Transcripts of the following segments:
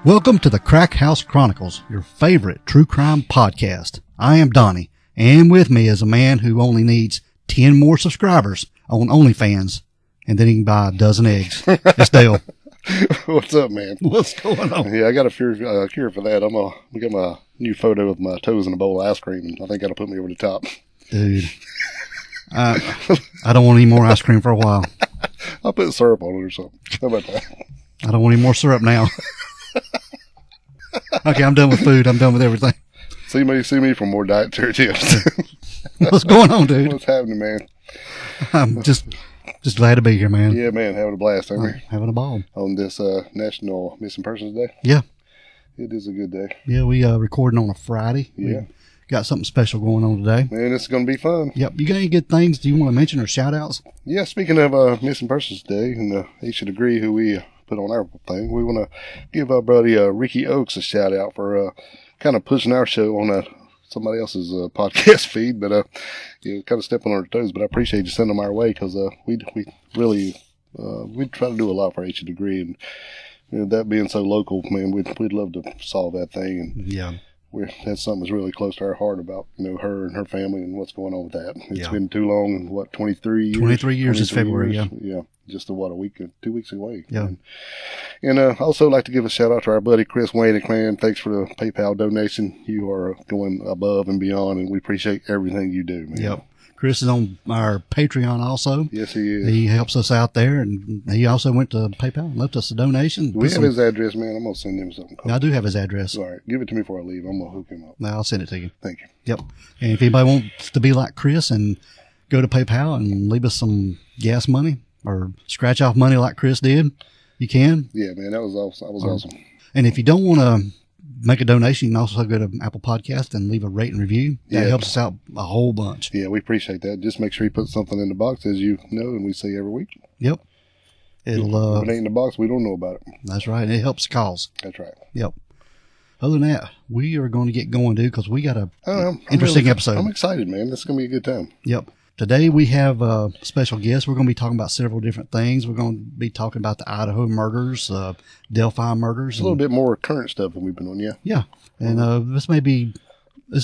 Welcome to the Crack House Chronicles, your favorite true crime podcast. I am Donnie, and with me is a man who only needs 10 more subscribers on OnlyFans, and then he can buy a dozen eggs. It's Dale. What's up, man? What's going on? Yeah, I got a cure for that. I'm gonna get my new photo of my toes in a bowl of ice cream, and I think that'll put me over the top. Dude, I don't want any more ice cream for a while. I'll put syrup on it or something. How about that? I don't want any more syrup now. Okay, I'm done with food. I'm done with everything. See me for more dietary tips. What's going on, dude? What's happening, man? I'm just glad to be here, man. Yeah, man, having a blast, aren't we? Having a ball. On this National Missing Persons Day? Yeah. It is a good day. Yeah, we recording on a Friday. Yeah. We got something special going on today. Man, it's going to be fun. Yep. You got any good things do you want to mention or shout outs? Yeah, speaking of Missing Persons Day and the Each Degree who we put on our thing, we want to give our buddy Ricky Oakes a shout out for kind of pushing our show on somebody else's podcast feed, but kind of stepping on our toes. But I appreciate you sending them our way because we really we try to do a lot for H Degree, and that being so local, man, we'd love to solve that thing. And yeah, that's something that's really close to our heart about her and her family and what's going on with that. It's yeah. been too long. What, 23 years? 23 years this February. Years. Yeah. Yeah. Just a 2 weeks away. Yeah. And also like to give a shout out to our buddy Chris Waynick, man. Thanks for the PayPal donation. You are going above and beyond, and we appreciate everything you do, man. Yep. Chris is on our Patreon also. Yes, he is. He helps us out there, and he also went to PayPal and left us a donation. We have his address, man. I'm going to send him something. I do have his address. All right. Give it to me before I leave. I'm going to hook him up. No, I'll send it to you. Thank you. Yep. And if anybody wants to be like Chris and go to PayPal and leave us some gas money or scratch off money like Chris did, you can. Yeah, man. That was awesome. That was awesome. And if you don't want to make a donation, you can also go to Apple Podcast and leave a rate and review. That helps us out a whole bunch. Yeah, we appreciate that. Just make sure you put something in the box, as you know, and we say every week. Yep. If it ain't in the box, we don't know about it. That's right. And it helps the cause. That's right. Yep. Other than that, we are going to get going, dude, because we got a interesting episode. I'm excited, man. This is going to be a good time. Yep. Today we have a special guest. We're going to be talking about several different things. We're going to be talking about the Idaho Murders, Dephi Murders. A little bit more current stuff than we've been on, yeah. Yeah. And this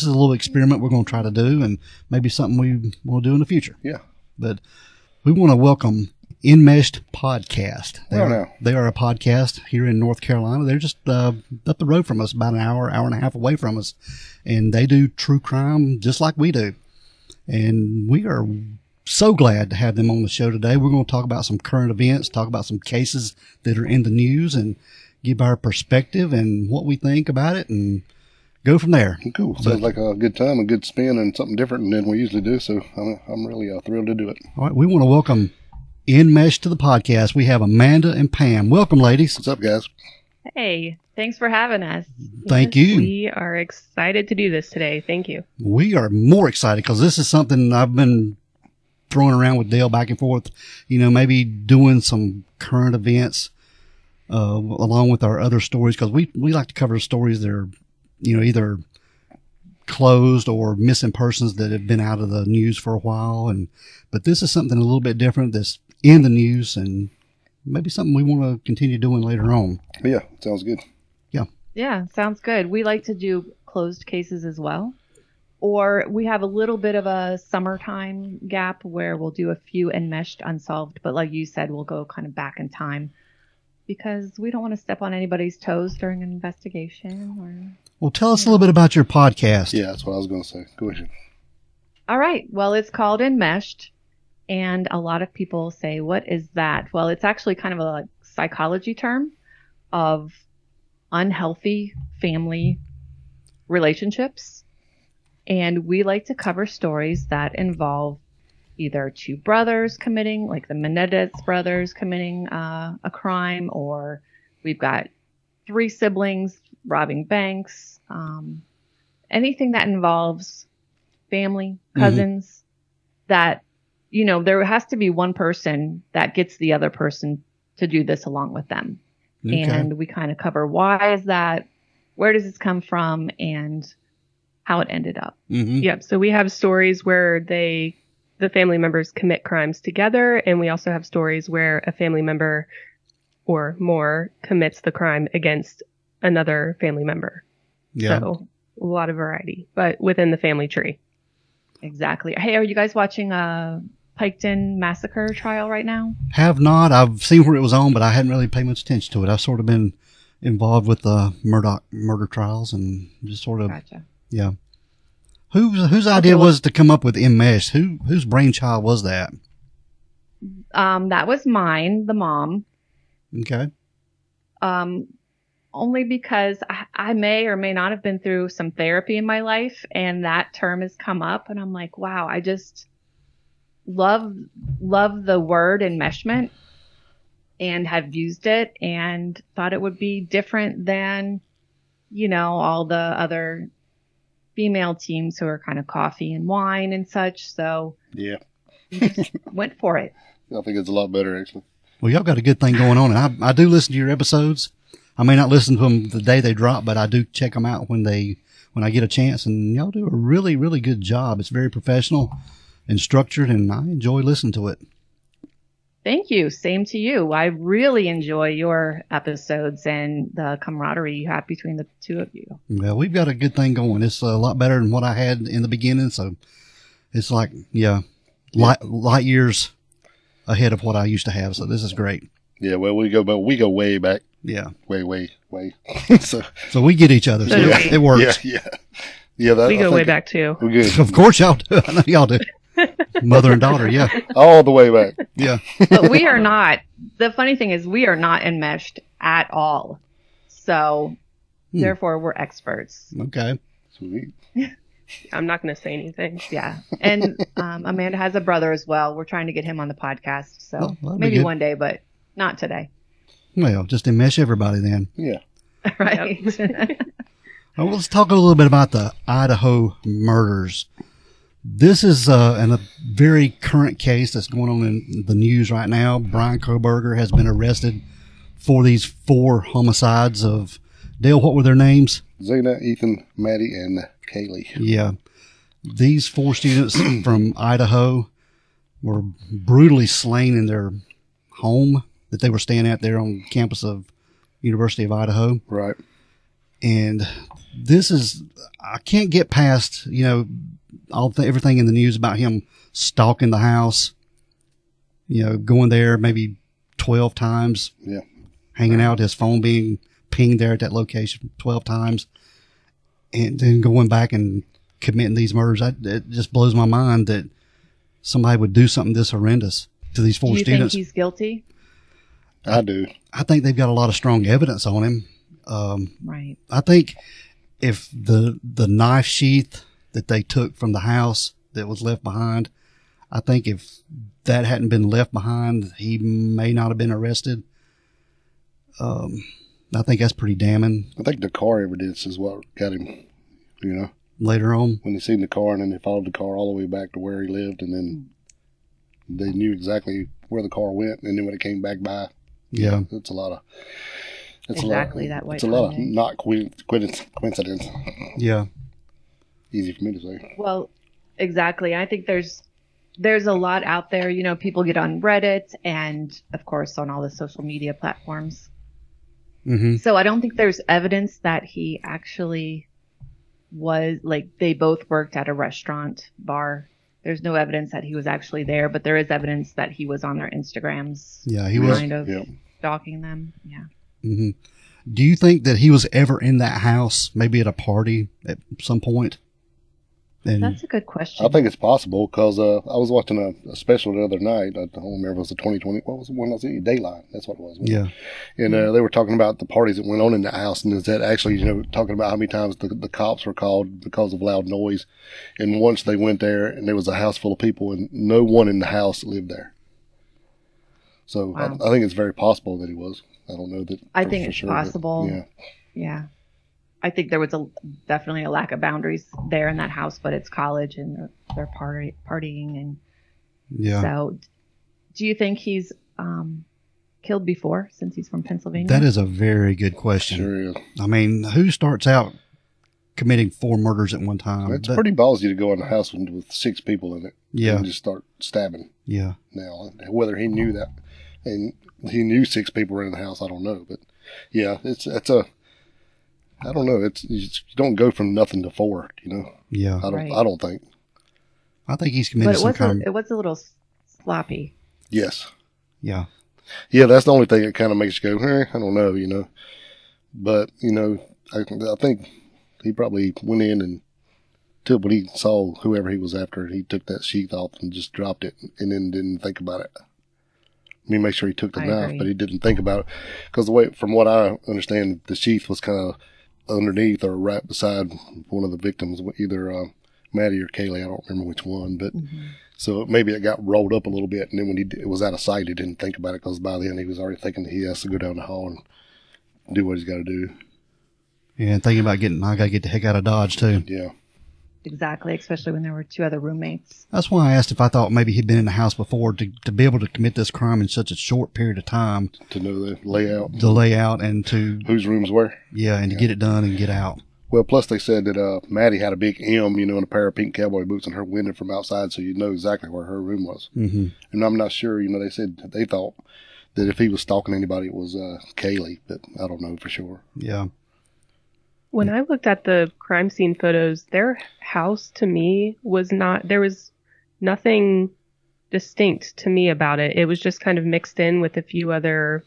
is a little experiment we're going to try to do, and maybe something we will do in the future. Yeah. But we want to welcome Enmeshed Podcast. They are a podcast here in North Carolina. They're just up the road from us, about an hour and a half away from us. And they do true crime just like we do. And we are so glad to have them on the show today. We're going to talk about some current events, talk about some cases that are in the news, and give our perspective and what we think about it, and go from there. Cool. Sounds like a good time, a good spin, and something different than we usually do. So I'm really thrilled to do it. All right. We want to welcome Enmeshed to the podcast. We have Amanda and Pam. Welcome, ladies. What's up, guys? Hey, thanks for having us. Thank you. We are excited to do this today. Thank you. We are more excited because this is something I've been throwing around with Dale back and forth, maybe doing some current events along with our other stories, because we like to cover stories that are, either closed or missing persons that have been out of the news for a while. But this is something a little bit different that's in the news, and maybe something we want to continue doing later on. Yeah, sounds good. Yeah, sounds good. We like to do closed cases as well. Or we have a little bit of a summertime gap where we'll do a few enmeshed unsolved. But like you said, we'll go kind of back in time because we don't want to step on anybody's toes during an investigation. Well, tell us a little bit about your podcast. Yeah, that's what I was going to say. Go ahead. All right. Well, it's called Enmeshed. And a lot of people say, what is that? Well, it's actually kind of a psychology term of unhealthy family relationships. And we like to cover stories that involve either two brothers committing, like the Menendez brothers committing a crime, or we've got three siblings robbing banks, anything that involves family, cousins, that, there has to be one person that gets the other person to do this along with them. Okay. And we kind of cover why is that, where does this come from, and how it ended up. Mm-hmm. Yep. So we have stories where the family members commit crimes together, and we also have stories where a family member or more commits the crime against another family member. Yeah. So a lot of variety, but within the family tree. Exactly. Hey, are you guys watching Piketon Massacre trial right now? Have not. I've seen where it was on, but I hadn't really paid much attention to it. I've sort of been involved with the Murdaugh Murder Trials and just sort of, Gotcha. yeah. Whose idea was to come up with Enmeshed? Whose brainchild was that? That was mine, the mom. Okay. Only because I may or may not have been through some therapy in my life, and that term has come up, and I'm like, wow, I just love the word enmeshment and have used it and thought it would be different than, all the other female teams who are kind of coffee and wine and such. So yeah, just went for it. I think it's a lot better, actually. Well, y'all got a good thing going on, and I do listen to your episodes. I may not listen to them the day they drop, but I do check them out when I get a chance, and y'all do a really, really good job. It's very professional and structured, and I enjoy listening to it. Thank you. Same to you. I really enjoy your episodes and the camaraderie you have between the two of you. Well, we've got a good thing going. It's a lot better than what I had in the beginning, so it's like, light years ahead of what I used to have, so this is great. Yeah, well, we go way back. Yeah. Way. so we get each other, so it works. Yeah. We go way back, too. We're good. Of course y'all do. I know y'all do. Mother and daughter, yeah. All the way back. Yeah. But we are not. The funny thing is we are not enmeshed at all. So, therefore, we're experts. Okay. Sweet. I'm not going to say anything. Yeah. And Amanda has a brother as well. We're trying to get him on the podcast. So, maybe one day, but not today. Well, just enmesh everybody then. Yeah. Right. Well, let's talk a little bit about the Idaho Murders. This is a very current case that's going on in the news right now. Brian Koberger has been arrested for these 4 homicides of, Dale, what were their names? Zena, Ethan, Maddie, and Kaylee. Yeah. These 4 students from Idaho were brutally slain in their home that they were staying at there on campus of University of Idaho. Right. And this is, I can't get past, everything in the news about him stalking the house, going there maybe 12 times. Yeah. Hanging out, his phone being pinged there at that location 12 times, and then going back and committing these murders. It just blows my mind that somebody would do something this horrendous to these 4 students. Do you think he's guilty? I do. I think they've got a lot of strong evidence on him. Right. I think if the knife sheath that they took from the house that was left behind, I think if that hadn't been left behind, he may not have been arrested. I think that's pretty damning. I think the car evidence is what got him, Later on. When they seen the car and then they followed the car all the way back to where he lived, and then they knew exactly where the car went, and then when it came back by. Yeah. It's a lot of... that way. It's a lot of not coincidence. Yeah. Easy for me to say. Well, exactly. I think there's a lot out there. People get on Reddit and, of course, on all the social media platforms. Mm-hmm. So I don't think there's evidence that he actually was, they both worked at a restaurant bar. There's no evidence that he was actually there, but there is evidence that he was on their Instagrams. Yeah, he was. Kind of stalking them. Yeah. Mm-hmm. Do you think that he was ever in that house, maybe at a party at some point? And that's a good question. I think it's possible because I was watching a special the other night. I don't remember if it was the 2020. What was the one I was in? Dayline. That's what it was. Yeah. And they were talking about the parties that went on in the house, and is that actually, talking about how many times the cops were called because of loud noise. And once they went there, and there was a house full of people, and no one in the house lived there. So wow. I think it's very possible that he was. I don't know that. I think it's sure, possible. Yeah. Yeah. I think there was definitely a lack of boundaries there in that house, but it's college and they're partying. And yeah. So do you think he's killed before since he's from Pennsylvania? That is a very good question. Sure is. I mean, who starts out committing 4 murders at one time? It's pretty ballsy to go in a house with 6 people in it. Yeah. And just start stabbing. Yeah. Now, whether he knew that and he knew 6 people were in the house, I don't know. But yeah, it's a I don't know. You don't go from nothing to 4, you know? Yeah. I don't think. I think he's committed some kind It was a little sloppy. Yes. Yeah. Yeah, that's the only thing that kind of makes you go, I don't know, you know. But, you know, I think he probably went in and when he saw whoever he was after, he took that sheath off and just dropped it and then didn't think about it. I mean, make sure he took the knife, but he didn't think about it. Because from what I understand, the sheath was kind of underneath or right beside one of the victims, either Maddie or Kaylee. I don't remember which one, but so maybe it got rolled up a little bit, and then when it was out of sight, he didn't think about it because by then he was already thinking that he has to go down the hall and do what he's got to do. Yeah, and thinking about I got to get the heck out of Dodge too. Yeah. Exactly, especially when there were 2 other roommates. That's why I asked if I thought maybe he'd been in the house before to be able to commit this crime in such a short period of time. To know the layout. The layout and to... Whose rooms were. Yeah, and to get it done and get out. Well, plus they said that Maddie had a big M, you know, and a pair of pink cowboy boots in her window from outside, so you know exactly where her room was. Mm-hmm. And I'm not sure, you know, they said they thought that if he was stalking anybody, it was Kaylee, but I don't know for sure. Yeah. When I looked at the crime scene photos, their house to me there was nothing distinct to me about it. It was just kind of mixed in with a few other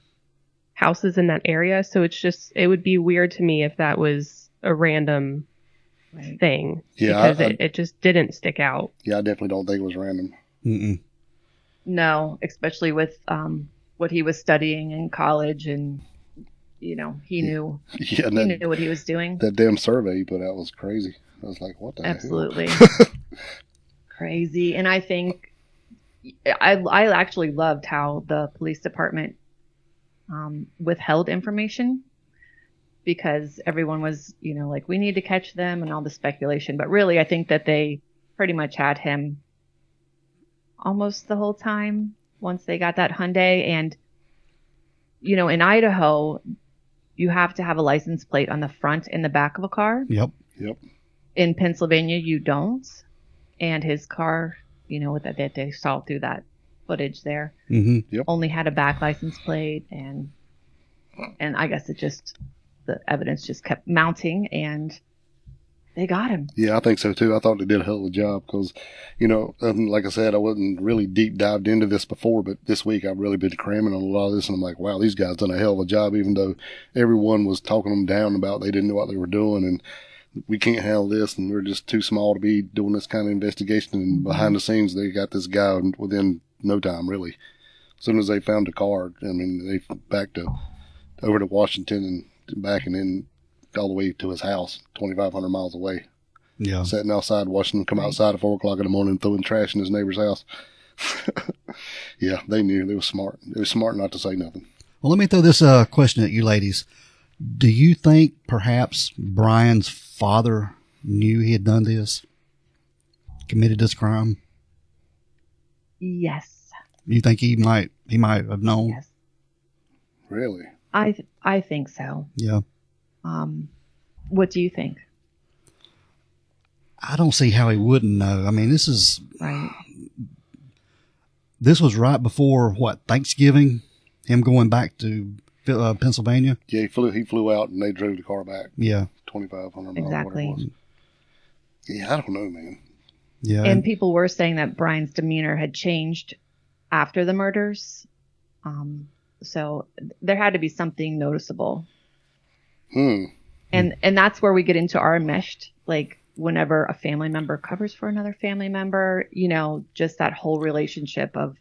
houses in that area. So it would be weird to me if that was a random thing. Yeah. Because it just didn't stick out. Yeah, I definitely don't think it was random. Mm-mm. No, especially with what he was studying in college and... You know, he knew knew what he was doing. That damn survey he put out was crazy. I was like, what the hell? Absolutely. Crazy. And I think I actually loved how the police department withheld information because everyone was, you know, like, we need to catch them and all the speculation. But really, I think that they pretty much had him almost the whole time once they got that Hyundai. And, you know, in Idaho, you have to have a license plate on the front and the back of a car. Yep. In Pennsylvania, you don't. And his car, you know, with that they saw through that footage there, only had a back license plate, and I guess the evidence just kept mounting, and they got him. Yeah, I think so too. I thought they did a hell of a job because, you know, like I said, I wasn't really deep dived into this before, but this week I've really been cramming on a lot of this, and I'm like, wow, these guys done a hell of a job, even though everyone was talking them down about they didn't know what they were doing, and we can't handle this, and we're just too small to be doing this kind of investigation. And behind the scenes, they got this guy within no time, really. As soon as they found the car, I mean, they backed over to Washington and back, and then all the way to his house, 2,500 miles away. Yeah. Sitting outside watching him come outside at 4 o'clock in the morning throwing trash in his neighbor's house. Yeah, they knew. They were smart. They were smart not to say nothing. Well, let me throw this question at you ladies. Do you think perhaps Brian's father knew he had done this? Committed this crime? Yes. You think he might have known? Yes. Really? I think so. Yeah. What do you think? I don't see how he wouldn't know. I mean, this is right. This was right before Thanksgiving. Him going back to Pennsylvania. Yeah, he flew out and they drove the car back. Yeah, 2,500 miles. Exactly. Yeah, I don't know, man. Yeah, and people were saying that Brian's demeanor had changed after the murders, so there had to be something noticeable. And that's where we get into our enmeshed, like whenever a family member covers for another family member, you know, just that whole relationship of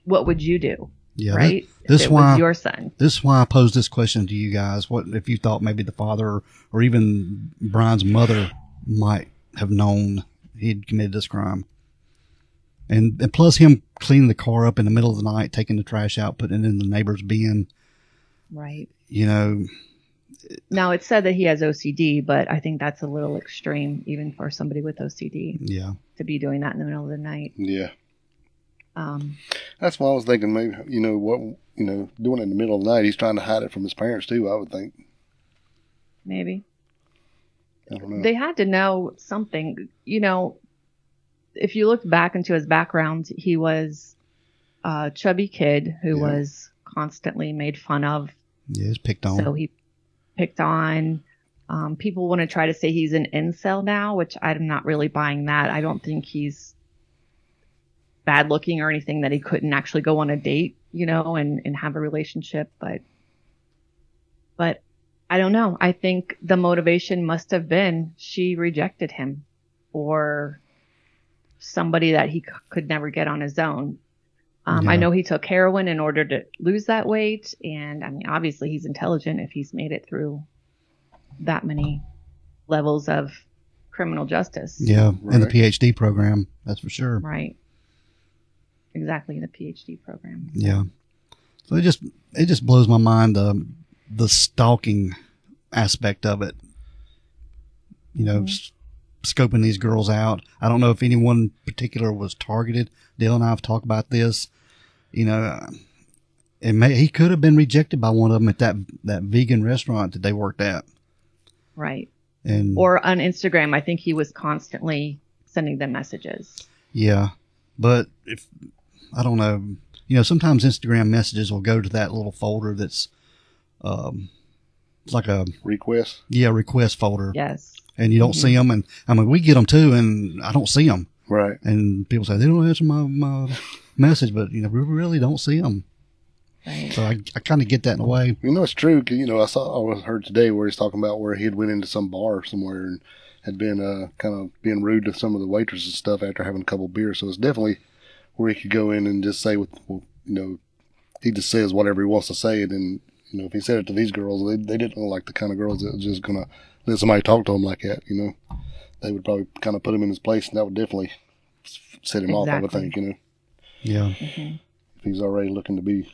what would you do? Yeah, right. This if it was your son. This is why I posed this question to you guys. What if you thought maybe the father or even Brian's mother might have known he'd committed this crime? And plus him cleaning the car up in the middle of the night, taking the trash out, putting it in the neighbor's bin. Right. You know. Now, it's said that he has OCD, but I think that's a little extreme even for somebody with OCD. Yeah. To be doing that in the middle of the night. Yeah. That's why I was thinking maybe, doing it in the middle of the night, he's trying to hide it from his parents too, I would think. Maybe. I don't know. They had to know something. You know, if you look back into his background, he was a chubby kid who was constantly made fun of. Yeah, he's picked on. So he picked on. People want to try to say he's an incel now, which I'm not really buying that. I don't think he's bad looking or anything that he couldn't actually go on a date, and have a relationship. But I don't know. I think the motivation must have been she rejected him, or somebody that he could never get on his own. I know he took heroin in order to lose that weight. And I mean, obviously he's intelligent if he's made it through that many levels of criminal justice. Yeah. Right. In the PhD program. That's for sure. Right. Exactly. In the PhD program. Yeah. So it just blows my mind, the stalking aspect of it, scoping these girls out. I don't know if anyone in particular was targeted. Dale and I have talked about this. He could have been rejected by one of them at that vegan restaurant that they worked at. Right. Or on Instagram, I think he was constantly sending them messages. Yeah. But I don't know, sometimes Instagram messages will go to that little folder that's, it's like a request. Yeah. Request folder. Yes. And you don't see them. And I mean, we get them too, and I don't see them. Right. And people say they don't answer my message, but we really don't see them. Right. So I kind of get that in a way. It's true. I heard today where he's talking about where he had went into some bar somewhere and had been kind of being rude to some of the waitresses and stuff after having a couple beers. So it's definitely where he could go in and just say he just says whatever he wants to say. And then, if he said it to these girls, they didn't look like the kind of girls that was just going to let somebody talk to him like that, They would probably kind of put him in his place, and that would definitely set him off, I would think, Yeah. Mm-hmm. If he's already looking to be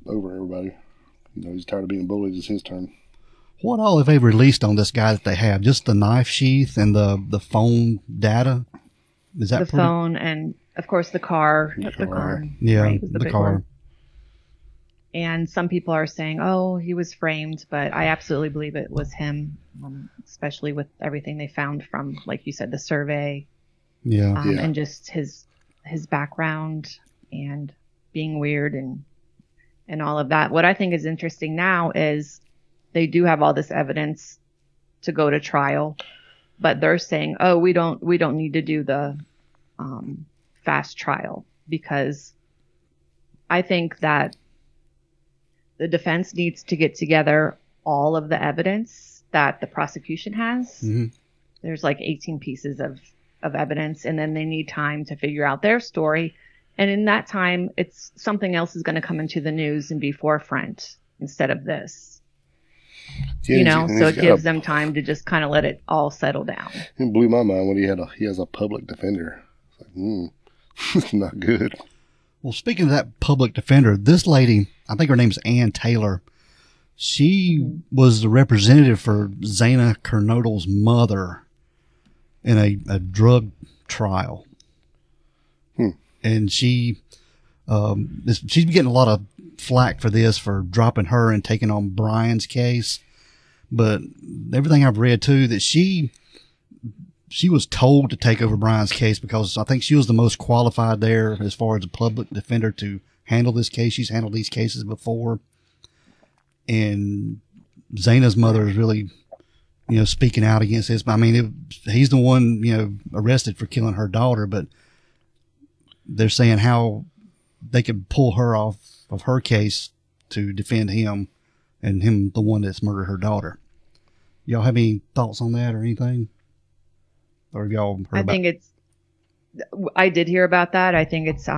over everybody, he's tired of being bullied, it's his turn. What all have they released on this guy that they have? Just the knife sheath and the phone data? Is that the phone and, of course, the car. The car. Yeah, right, the car. One. And some people are saying, oh, he was framed, but I absolutely believe it was him, especially with everything they found from, like you said, the survey. Yeah. And just his background and being weird and all of that. What I think is interesting now is they do have all this evidence to go to trial, but they're saying, oh, we don't need to do the fast trial, because I think that the defense needs to get together all of the evidence that the prosecution has. Mm-hmm. There's like 18 pieces of evidence, and then they need time to figure out their story. And in that time, it's something else is going to come into the news and be forefront instead of this. Yeah, so it gives them time to just kind of let it all settle down. It blew my mind when he has a public defender. It's like, it's not good. Well, speaking of that public defender, this lady, I think her name's Ann Taylor. She was the representative for Zana Kernodle's mother in a drug trial. And she's getting a lot of flack for this, for dropping her and taking on Brian's case. But everything I've read too, that she was told to take over Brian's case because I think she was the most qualified there as far as a public defender to handle this case. She's handled these cases before. And Zana's mother is really, speaking out against this. I mean, he's the one, arrested for killing her daughter, but they're saying how they could pull her off of her case to defend him, and him the one that's murdered her daughter. Y'all have any thoughts on that or anything? Or have y'all heard I did hear about that. I think it's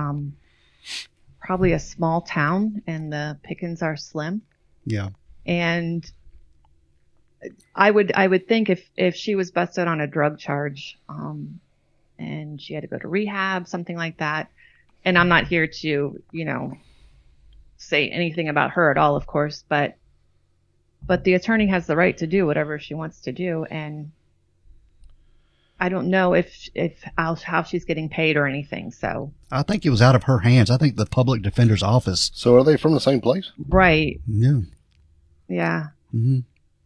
probably a small town and the pickings are slim. Yeah. And I would think if she was busted on a drug charge, and she had to go to rehab, something like that. And I'm not here to, say anything about her at all, of course, but the attorney has the right to do whatever she wants to do. And I don't know if how she's getting paid or anything. So I think it was out of her hands. I think the public defender's office. So are they from the same place? Right. Yeah. Yeah. Mm-hmm.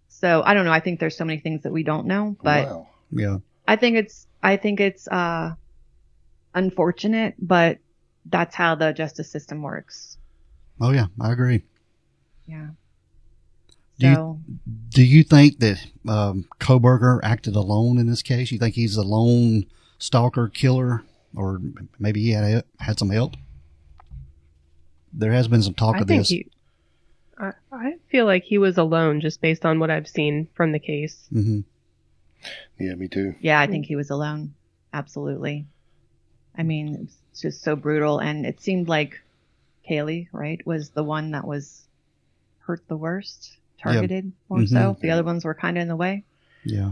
So I don't know. I think there's so many things that we don't know, but wow. Yeah. I think it's unfortunate, but that's how the justice system works. Oh yeah, I agree. Yeah. Do you think that Kohberger acted alone in this case? You think he's a lone stalker killer, or maybe he had some help? There has been some talk of this. I feel like he was alone just based on what I've seen from the case. Mm-hmm. Yeah, me too. Yeah, I think he was alone. Absolutely. I mean, it's just so brutal. And it seemed like Kaylee, right, was the one that was hurt the worst, targeted more so. The other ones were kind of in the way. Yeah.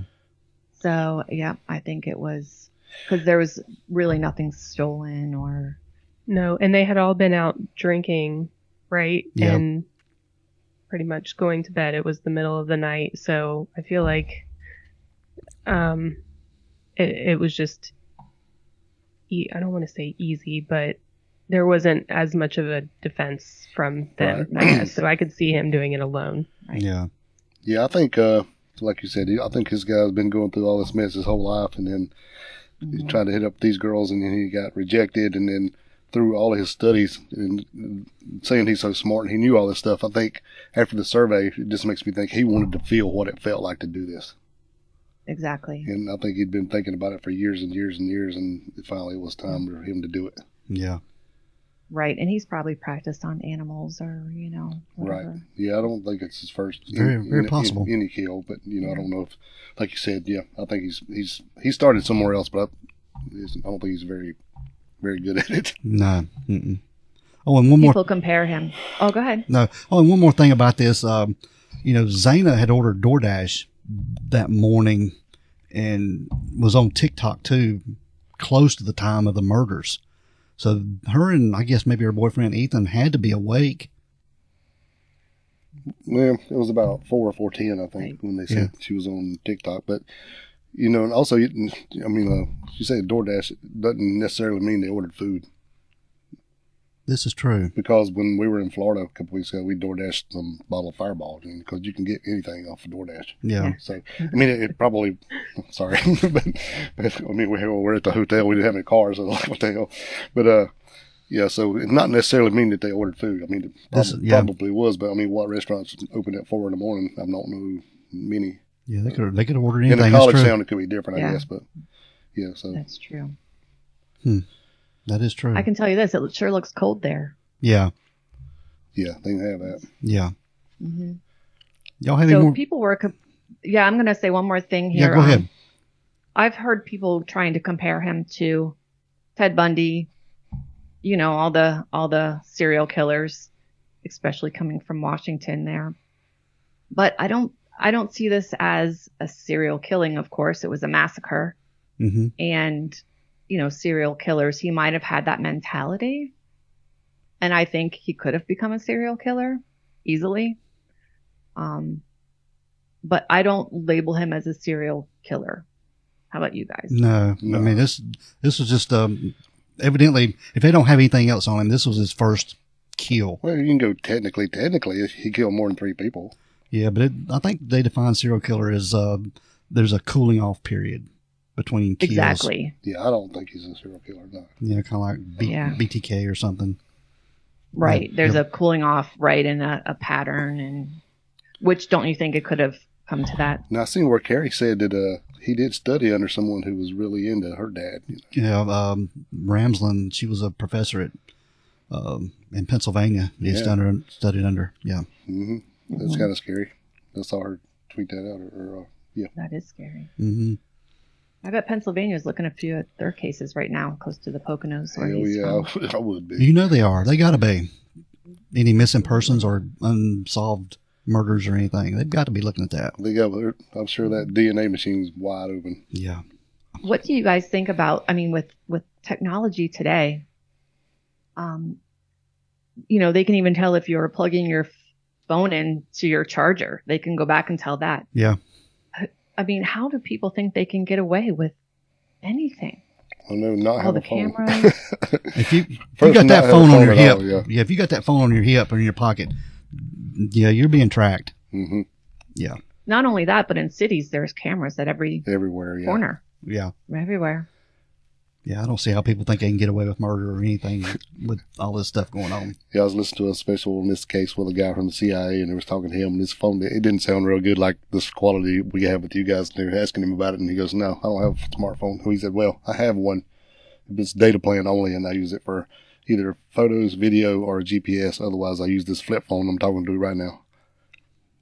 So, yeah, I think it was because there was really nothing stolen or. No, and they had all been out drinking, right? Yeah. And pretty much going to bed. It was the middle of the night. So I feel like it was just, I don't want to say easy, but there wasn't as much of a defense from them, I guess. So I could see him doing it alone. Right? Yeah. Yeah, I think, like you said, I think this guy's been going through all this mess his whole life, and then he tried to hit up these girls, and then he got rejected, and then through all of his studies and saying he's so smart and he knew all this stuff, I think after the survey, it just makes me think he wanted to feel what it felt like to do this. Exactly. And I think he'd been thinking about it for years and years and years, and finally it was time for him to do it. Yeah. Right. And he's probably practiced on animals or, whatever. Right. Yeah, I don't think it's his first very possible. Any kill, but, I don't know if, like you said, yeah, I think he started somewhere else, but I don't think he's very, very good at it. No. Mm-mm. Oh, and one more. People compare him. Oh, go ahead. No. Oh, and one more thing about this. Zana had ordered DoorDash that morning and was on TikTok too, close to the time of the murders. So her and I guess maybe her boyfriend Ethan had to be awake. Well, it was about 4 or 4:10, I think, when they said she was on TikTok. But, and also, you said DoorDash doesn't necessarily mean they ordered food. This is true. Because when we were in Florida a couple weeks ago, we DoorDashed some bottle of Fireball, because you can get anything off of DoorDash. Yeah. So, it probably, sorry, but we're at the hotel. We didn't have any cars, so like, what the hell? But, yeah, so it not necessarily mean that they ordered food. It probably was, but what restaurants open at 4 a.m? I don't know many. Yeah, they could have ordered anything. In a college town, it could be different, I guess, but yeah, so. That's true. That is true. I can tell you this, it sure looks cold there. Yeah. Yeah, they can have that. Yeah. Mm-hmm. Y'all have any more? People were, I'm going to say one more thing here. Yeah, go ahead. I've heard people trying to compare him to Ted Bundy, all the serial killers, especially coming from Washington there. But I don't see this as a serial killing, of course. It was a massacre. Mm-hmm. And, serial killers, he might have had that mentality. And I think he could have become a serial killer easily. But I don't label him as a serial killer. How about you guys? No. This was just, evidently, if they don't have anything else on him, this was his first kill. Well, you can go technically, he killed more than 3 people. Yeah, but I think they define serial killer as there's a cooling off period between kills. Exactly. Yeah, I don't think he's a serial killer, no. Yeah, kind of like BTK or something. Right. There's a cooling off, right, and a pattern, and which don't you think it could have come to that? Now, I seen where Carrie said that he did study under someone who was really into her dad. Yeah, Ramsland, she was a professor at in Pennsylvania. He studied under. Yeah. Mm-hmm. That's kind of scary. I saw her tweet that out. That is scary. Mm-hmm. I bet Pennsylvania's looking at a few of their cases right now, close to the Poconos. Hell yeah, I would be. They are. They got to be. Any missing persons or unsolved murders or anything, they've got to be looking at that. I'm sure that DNA machine's wide open. Yeah. What do you guys think about? With technology today, they can even tell if you're plugging your phone into your charger. They can go back and tell that. Yeah. How do people think they can get away with anything? I know, not have the a phone. cameras. If you got that phone on your hip, if you got that phone on your hip or in your pocket, you're being tracked. Mm-hmm. Yeah. Not only that, but in cities, there's cameras at everywhere Yeah. corner. Yeah. Everywhere. Yeah, I don't see how people think they can get away with murder or anything with all this stuff going on. Yeah, I was listening to a special in this case with a guy from the CIA, and they was talking to him, and his phone, it didn't sound real good like this quality we have with you guys. And they were asking him about it, and he goes, no, I don't have a smartphone. He said, well, I have one. It's data plan only, and I use it for either photos, video, or GPS. Otherwise, I use this flip phone I'm talking to right now.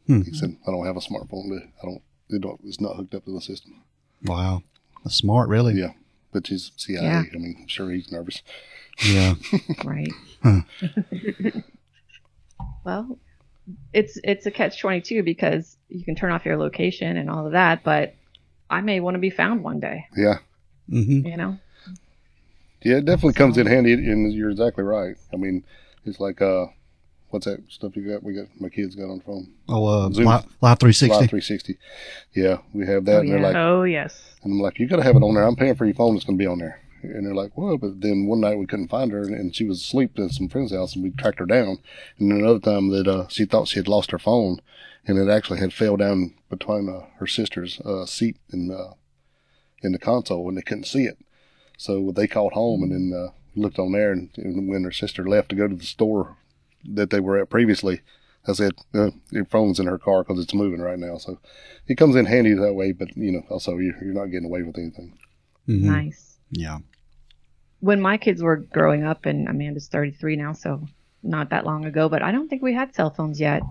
He said, I don't have a smartphone. It's not hooked up to the system. Wow. That's smart, really. Yeah. But he's CIA. Yeah. I mean, I'm sure he's nervous. Yeah. Right. Huh. Well, it's a catch-22 because you can turn off your location and all of that, but I may want to be found one day. Yeah. Mm-hmm. You know? Yeah, it definitely comes in handy, and you're exactly right. I mean, it's like, what's that stuff you got? My kids got on the phone. Oh, Zoom. Live 360. Live 360. Yeah, we have that. Oh, and they're yeah. like, Oh, yes. and I'm like, you got to have it on there. I'm paying for your phone. It's going to be on there. And they're like, well, but then one night we couldn't find her, and she was asleep at some friend's house, and we tracked her down. And then another time that she thought she had lost her phone, and it actually had fell down between her sister's seat in the console, and they couldn't see it. So they called home, and then looked on there, and when her sister left to go to the store that they were at previously, I said, your phone's in her car because it's moving right now. So it comes in handy that way, but, also you're not getting away with anything. Mm-hmm. Nice. Yeah. When my kids were growing up, and Amanda's 33 now, so not that long ago, but I don't think we had cell phones yet.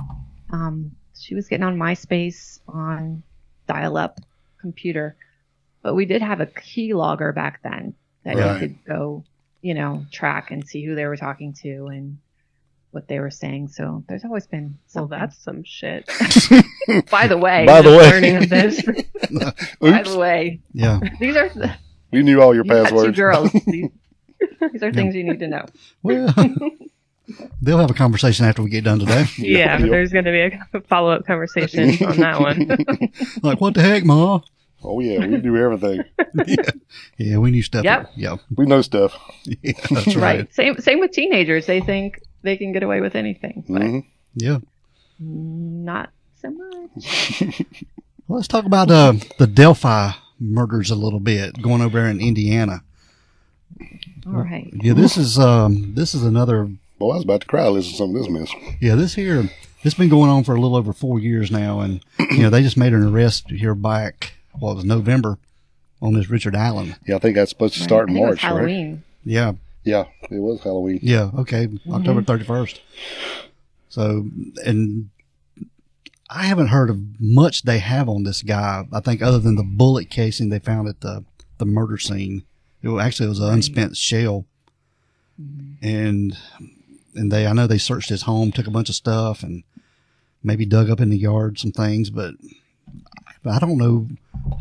She was getting on MySpace on dial-up computer, but we did have a key logger back then that Right. you could go, track and see who they were talking to and what they were saying. So there's always been Well, something. that's some shit. By the way, By the way. Learning of this. by the way, Yeah. these are You knew all your you got two passwords. girls. These are things you need to know. Well, they'll have a conversation after we get done today. Yeah, but there's going to be a follow-up conversation on that one. Like, what the heck, Ma? Oh, yeah, we do everything. Yeah, we knew stuff. Yep. Yeah. We know stuff. Yeah, that's right. Right. Same with teenagers. They think they can get away with anything, but Mhm. Yeah. not so much. Well, let's talk about the Dephi murders a little bit, going over there in Indiana. All right. Yeah, this is another. Boy, I was about to cry listening to some of this mess. Yeah, it's been going on for a little over 4 years now, and they just made an arrest here back. Well, it was November on this Richard Allen. Yeah, I think that's supposed to start in I think it was March, right? Halloween. Yeah. Yeah, it was Halloween. Yeah. Okay. October 31st. So, and I haven't heard of much they have on this guy. I think other than the bullet casing they found at the murder scene. It was an unspent shell. And I know they searched his home, took a bunch of stuff, and maybe dug up in the yard some things, but I don't know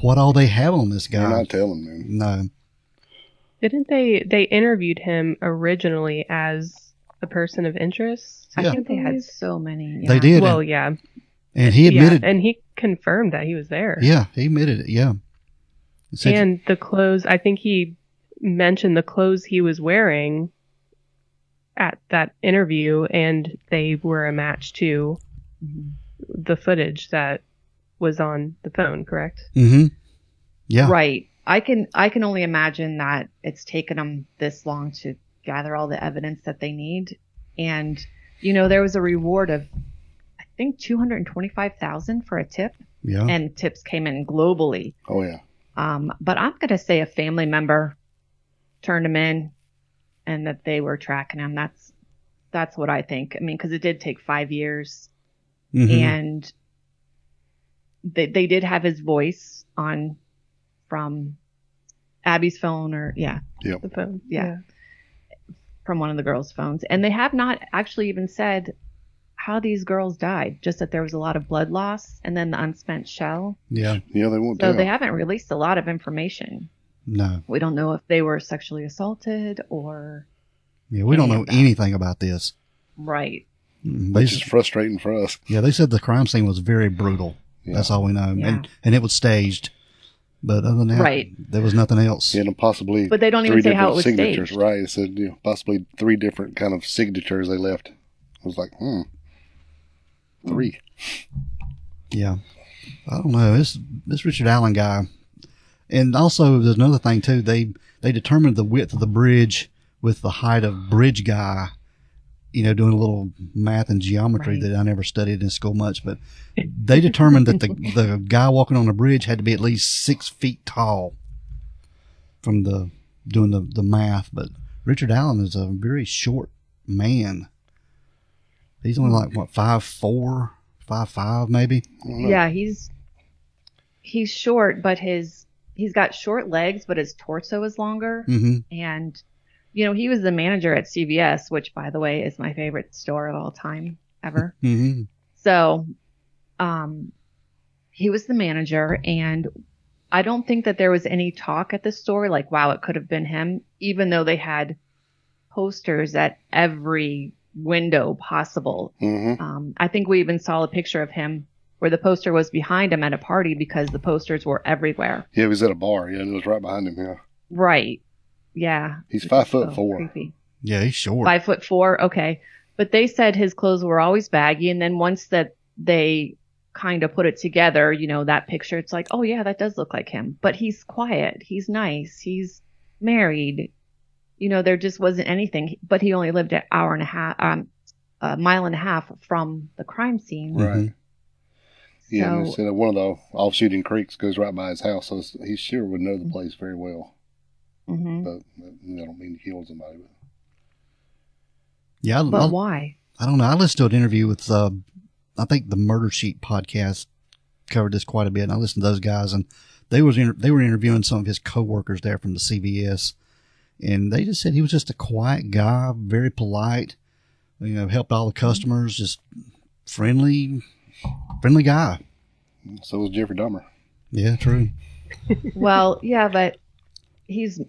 what all they have on this guy. You're not telling, man. No. Didn't they interviewed him originally as a person of interest? Yeah. I think they had so many. Yeah. They did. Well, yeah. And he admitted. Yeah, and he confirmed that he was there. Yeah, he admitted it. Yeah. He said- And the clothes, I think he mentioned the clothes he was wearing at that interview, and they were a match to the footage that was on the phone, correct? Mm-hmm. Yeah. Right. I can only imagine that it's taken them this long to gather all the evidence that they need. And, there was a reward of, I think, $225,000 for a tip. Yeah. And tips came in globally. Oh, yeah. But I'm going to say a family member turned him in and that they were tracking him. That's what I think. I mean, because it did take 5 years. Mhm. And they did have his voice on from Abby's phone or, The phone. Yeah. from one of the girls' phones. And they have not actually even said how these girls died, just that there was a lot of blood loss and then the unspent shell. Yeah. Yeah, they won't So tell. they haven't released a lot of information. No. We don't know if they were sexually assaulted or... Yeah, we don't any know of that. anything about this. Right. They, Which is frustrating for us. yeah, they said the crime scene was very brutal. Yeah. That's all we know. Yeah. And it was staged. But other than that, Right. there was nothing else. Yeah, and possibly But they don't even three say how it different was signatures, staged. right? It said possibly 3 different kind of signatures they left. I was like, 3. Yeah. I don't know. This Richard Allen guy, And also, there's another thing too. They determined the width of the bridge with the height of bridge guy. Doing a little math and geometry that I never studied in school much, but they determined that the guy walking on the bridge had to be at least 6 feet tall from doing the math. But Richard Allen is a very short man. He's only like, what, 5'4", 5'5", maybe? Yeah, he's short, but he's got short legs, but his torso is longer. Mm-hmm. And he was the manager at CVS, which, by the way, is my favorite store of all time ever. Mm-hmm. So, he was the manager, and I don't think that there was any talk at the store like, wow, it could have been him, even though they had posters at every window possible. Mm-hmm. I think we even saw a picture of him where the poster was behind him at a party because the posters were everywhere. Yeah, he was at a bar. Yeah, and it was right behind him. Yeah. Right. Yeah. He's 5'4". Creepy. Yeah, he's short. 5'4". Okay. But they said his clothes were always baggy. And then once that they kind of put it together, that picture, it's like, oh yeah, that does look like him. But he's quiet. He's nice. He's married. There just wasn't anything, but he only lived a mile and a half from the crime scene. Right. Yeah, So, and they said that one of the off-shooting creeks goes right by his house, so he sure would know the place very well. mhm. But I don't mean to kill somebody. But Yeah, But why? I don't know. I listened to an interview with, I think the Murder Sheet podcast covered this quite a bit. And I listened to those guys, and they were interviewing some of his coworkers there from the CVS, and they just said he was just a quiet guy, very polite. Helped all the customers, just friendly guy. so was Jeffrey Dahmer. Yeah, true. Well, yeah, but he's,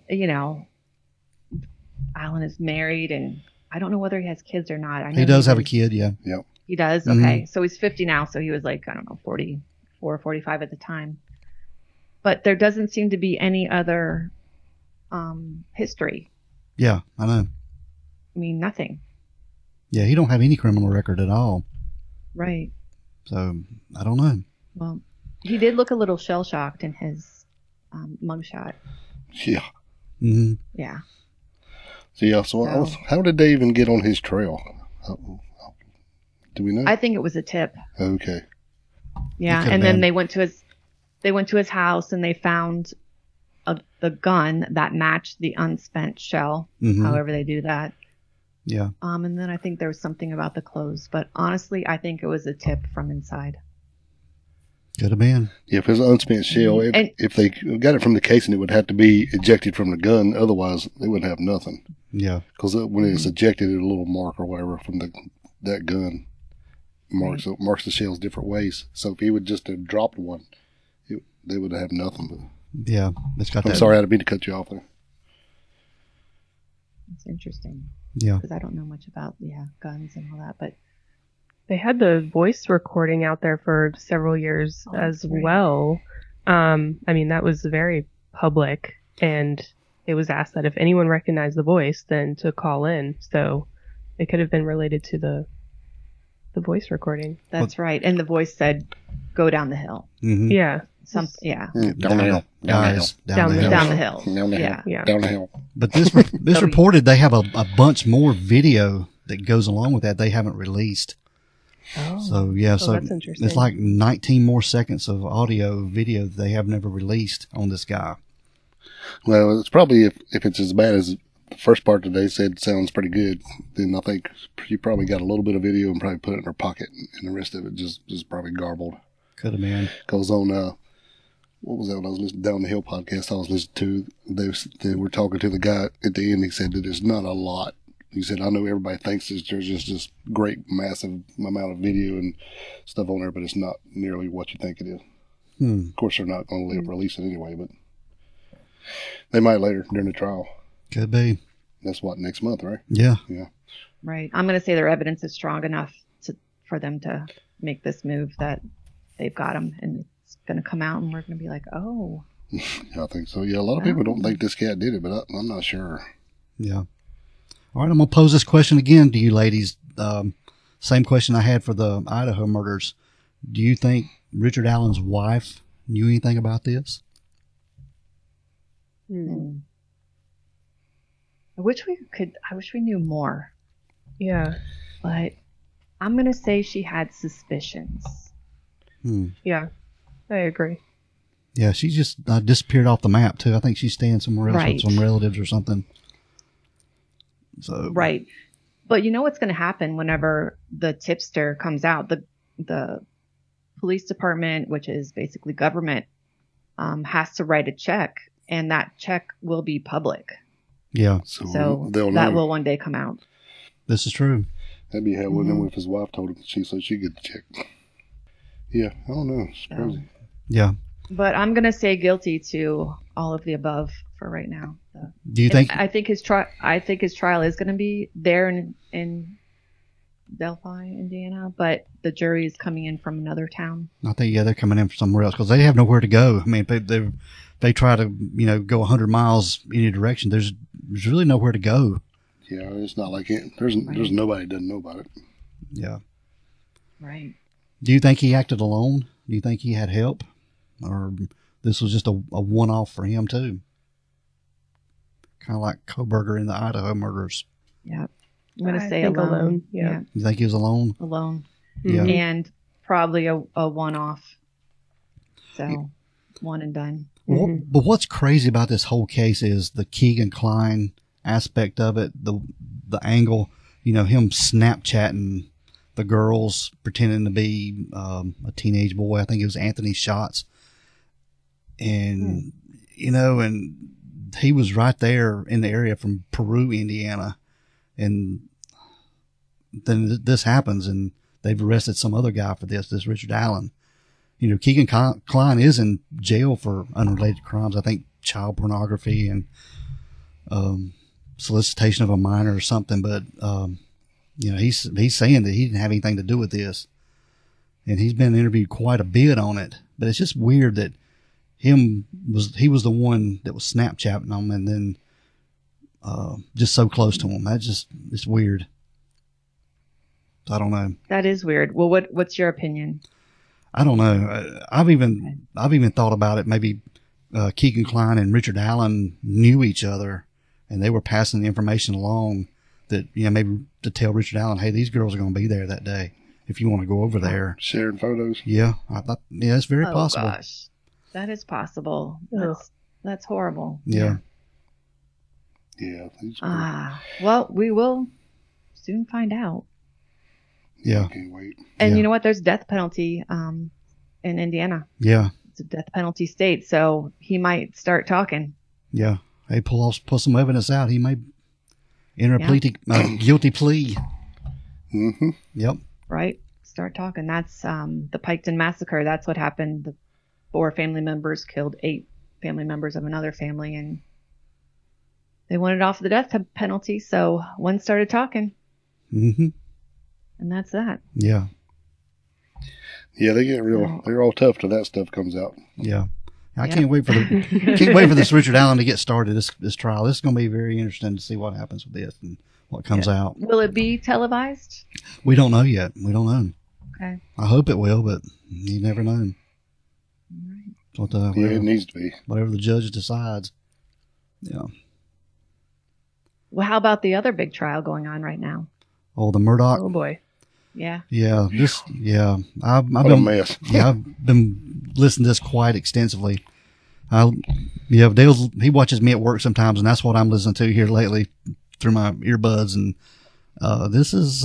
Alan is married, and I don't know whether he has kids or not. I know He does have a kid, yeah. Yep. He does? Mhm. Okay. So he's 50 now, so he was like, I don't know, 44 or 45 at the time. But there doesn't seem to be any other history. Yeah, I know. I mean, nothing. Yeah, he don't have any criminal record at all. Right. So, I don't know. Well, he did look a little shell-shocked in his mugshot. Yeah. Mm-hmm. Yeah. So yeah. So how did they even get on his trail? Do we know? I think it was a tip. Okay. Yeah, could've and then been. they went to his house and they found the gun that matched the unspent shell. Mhm. However they do that. Yeah. And then I think there was something about the clothes, but honestly, I think it was a tip from inside. Could have been. Yeah, if it's an unspent shell, if they got it from the casing, it would have to be ejected from the gun. Otherwise, they wouldn't have nothing. Yeah. Because when it's ejected, a little mark or whatever from that gun marks the shells different ways. So if he would just have dropped one, they would have nothing. But Yeah. It's got I'm sorry, I didn't mean to cut you off there. It's interesting Yeah. because I don't know much about guns and all that, but They had the voice recording out there for several years as right. well. I mean, that was very public, and it was asked that if anyone recognized the voice, then to call in. So it could have been related to the voice recording. that's right. And the voice said, "Go down the hill." Mm-hmm. Yeah. Down the hill. Down the hill. Guys, down the hill. Down the hill. Down the hill. Yeah. Yeah. Down the hill. But this reported they have a bunch more video that goes along with that they haven't released. Oh. So yeah, so that's interesting. it's like 19 more seconds of audio video that they have never released on this guy. Well, it's probably if it's as bad as the first part that they said sounds pretty good, then I think she probably got a little bit of video and probably put it in her pocket, and the rest of it just probably garbled. Could have been. Because on what was that when I was listening Down the Hill podcast I was listening to, they were talking to the guy at the end. He said that there's not a lot. He said, I know everybody thinks there's just this great massive amount of video and stuff on there, but it's not nearly what you think it is. Of course, they're not going to release it anyway, but they might later during the trial. Could be. That's what, next month, right? Yeah. Yeah. Right. I'm going to say their evidence is strong enough for them to make this move that they've got him, and it's going to come out, and we're going to be like, oh. Yeah, I think so. Yeah, a lot of people don't think this cat did it, but I'm not sure. Yeah. All right, I'm going to pose this question again to you ladies. Same question I had for the Idaho murders. Do you think Richard Allen's wife knew anything about this? I wish we knew more. Yeah. But I'm going to say she had suspicions. Yeah, I agree. Yeah, she just disappeared off the map, too. I think she's staying somewhere else with some relatives or something. So Right. But you know what's going to happen whenever the tipster comes out? The police department, which is basically government, has to write a check, and that check will be public. Yeah. So they'll that know. will one day come out. This is true. That'd be hell with him if his wife told him so she'd get the check. Yeah, I don't know. It's crazy. Yeah. But I'm going to say guilty to all of the above for right now. So. Do you think? I think his trial is going to be there in Delphi, Indiana, but the jury is coming in from another town. I think they're coming in from somewhere else because they have nowhere to go. I mean, they try to go 100 miles any direction. There's really nowhere to go. Yeah, it's not like it. There's nobody that doesn't know about it. Yeah. Right. Do you think he acted alone? Do you think he had help, or this was just a one-off for him too? Kind of like Kohberger in the Idaho Murders. Yeah. I'm going to say alone. Yeah. You think he was alone? Alone. Yeah. And probably a one-off. So, one and done. Well, but what's crazy about this whole case is the Keegan Kline aspect of it, the angle, him Snapchatting the girls, pretending to be a teenage boy. I think it was Anthony Schatz. And, and he was right there in the area from Peru, Indiana. And then this happens, and they've arrested some other guy for this Richard Allen. Keegan Kline is in jail for unrelated crimes. I think child pornography and solicitation of a minor or something. But, he's saying that he didn't have anything to do with this. And he's been interviewed quite a bit on it. But it's just weird that he was the one that was Snapchatting him and then just so close to him. It's weird. I don't know. That is weird. Well, what's your opinion? I don't know. I've even thought about it. Maybe Keegan Kline and Richard Allen knew each other, and they were passing the information along that maybe to tell Richard Allen, hey, these girls are going to be there that day. If you want to go over there, sharing photos. Yeah, I thought it's very possible. Gosh, that is possible. That's horrible. Yeah. Yeah. Well, we will soon find out. Yeah. I can't wait. And you know what? There's death penalty in Indiana. Yeah. It's a death penalty state, so he might start talking. Yeah. Hey, pull some evidence out. He may enter a guilty plea. Mm-hmm. Yep. Right. Start talking. That's the Piketon Massacre. That's what happened. The 4 family members killed 8 family members of another family, and they wanted off the death penalty, so one started talking. Mm-hmm. And that's that. Yeah. Yeah, they get real. They're all tough till that stuff comes out. Yeah. I can't wait for this Richard Allen to get started. This trial. This is going to be very interesting to see what happens with this and what comes out. Will it be televised? We don't know yet. We don't know. Okay. I hope it will, but you never know. Right. It needs to be. Whatever the judge decides. Yeah. Well, how about the other big trial going on right now? Oh, the Murdaugh. Oh boy. Yeah. Yeah. I've what a mess. I've been listening to this quite extensively. He watches me at work sometimes, and that's what I'm listening to here lately through my earbuds. And this is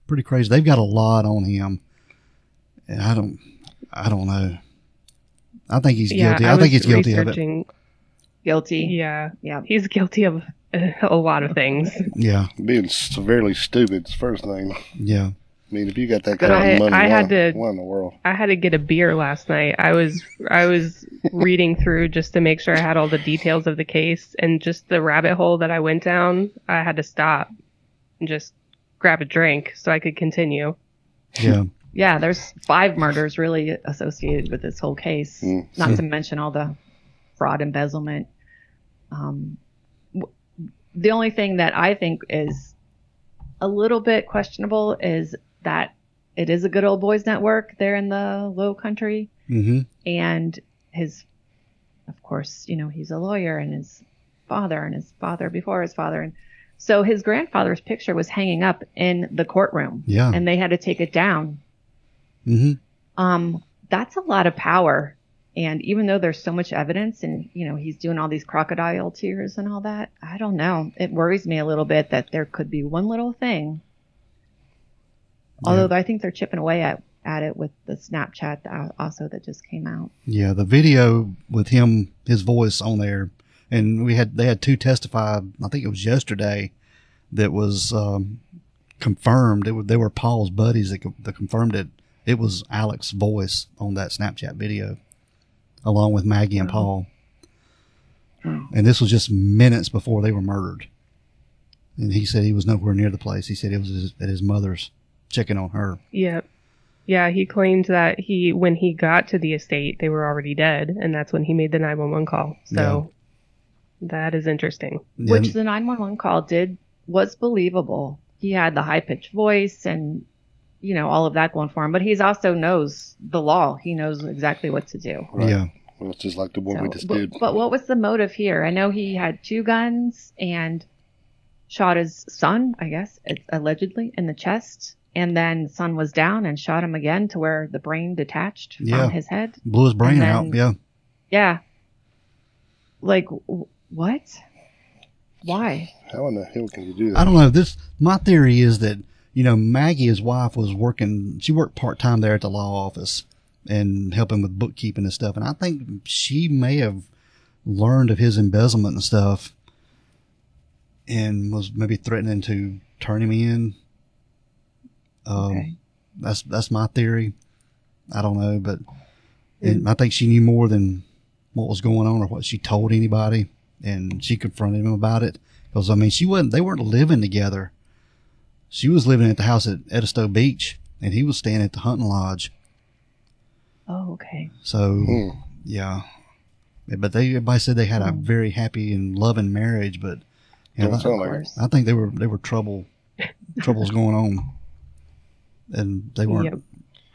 pretty crazy. They've got a lot on him, and I don't know. I think he's guilty. I think he's guilty of it. Guilty. Yeah. Yeah. He's guilty of a lot of things. Yeah. Being severely stupid is the first thing. Yeah. I mean, if you got that kind of money, what in the world? I had to get a beer last night. I was reading through just to make sure I had all the details of the case, and just the rabbit hole that I went down, I had to stop and just grab a drink so I could continue. Yeah. Yeah, there's 5 murders really associated with this whole case, not to mention all the fraud, embezzlement. The only thing that I think is a little bit questionable is that it is a good old boys network there in the Low Country. Mm-hmm. And his of course, he's a lawyer, and his father before his father. And so his grandfather's picture was hanging up in the courtroom. Yeah. And they had to take it down. Mm-hmm. That's a lot of power. And even though there's so much evidence and, he's doing all these crocodile tears and all that, I don't know. It worries me a little bit that there could be one little thing. Although I think they're chipping away at it with the Snapchat also that just came out. Yeah, the video with him, his voice on there, and they had two testify, I think it was yesterday, that was confirmed. They were Paul's buddies that confirmed it. It was Alex's voice on that Snapchat video, along with Maggie and Paul. And this was just minutes before they were murdered. And he said he was nowhere near the place. He said it was at his mother's, checking on her. Yep. Yeah, he claimed that when he got to the estate, they were already dead, and that's when he made the 911 call. So that is interesting. Which the 911 call was believable. He had the high-pitched voice and, all of that going for him. But he also knows the law. He knows exactly what to do. Right. Yeah. Well, it's just like the one we just did. But what was the motive here? I know he had 2 guns and shot his son, I guess, allegedly, in the chest. And then son was down and shot him again to where the brain detached from his head. Blew his brain out, Yeah. Like, what? Why? How in the hell can you do that? I don't know. My theory is that, Maggie, his wife, she worked part-time there at the law office and helping with bookkeeping and stuff. And I think she may have learned of his embezzlement and stuff and was maybe threatening to turn him in. That's my theory. I don't know, but I think she knew more than what was going on or what she told anybody, and she confronted him about it. Because they weren't living together. She was living at the house at Edisto Beach, and he was staying at the hunting lodge. Oh, okay. So, yeah. But everybody said they had a very happy and loving marriage, but I think they were troubles going on. And they weren't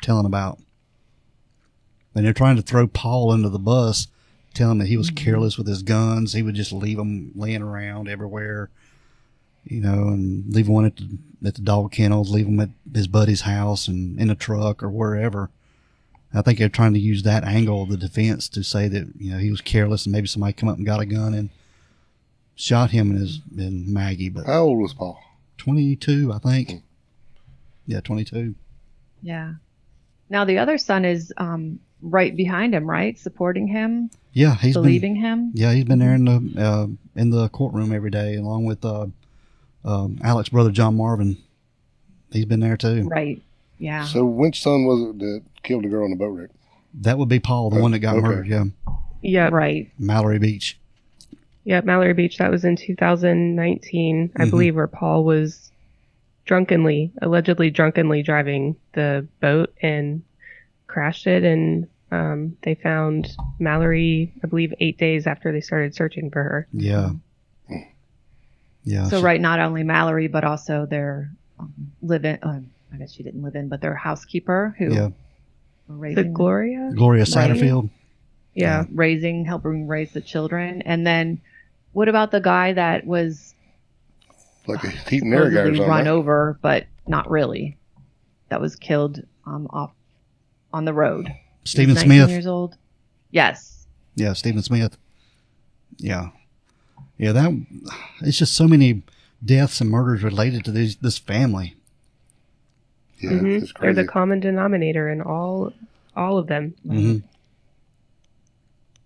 telling about. And they're trying to throw Paul under the bus, telling that he was careless with his guns. He would just leave them laying around everywhere, and leave one at the dog kennels, leave them at his buddy's house and in a truck or wherever. I think they're trying to use that angle of the defense to say that, he was careless and maybe somebody come up and got a gun and shot him and Maggie. But how old was Paul? 22, I think. Yeah, 22. Yeah. Now the other son is right behind him, right? Supporting him. Yeah, believing him. Yeah, he's been there in the courtroom every day, along with Alex's brother John Marvin. He's been there too. Right. Yeah. So which son was it that killed the girl on the boat wreck? That would be Paul, the one that got murdered. Yeah. Yeah. Right. Mallory Beach. Yeah, Mallory Beach. That was in 2019, I believe, where Paul was allegedly drunkenly driving the boat and crashed it, and they found Mallory, I believe, 8 days after they started searching for her. Yeah. Yeah. So not only Mallory, but also their live-in, I guess she didn't live in, but their housekeeper who were raising Gloria Satterfield. Yeah, helping raise the children. And then what about the guy that was like a heat and air guy run over, but not really? That was killed off on the road. Stephen Smith. 19 years old. Yes. Yeah, Stephen Smith. Yeah. Yeah, it's just so many deaths and murders related to this family. Yeah, it's crazy. They're the common denominator in all of them. Mm-hmm.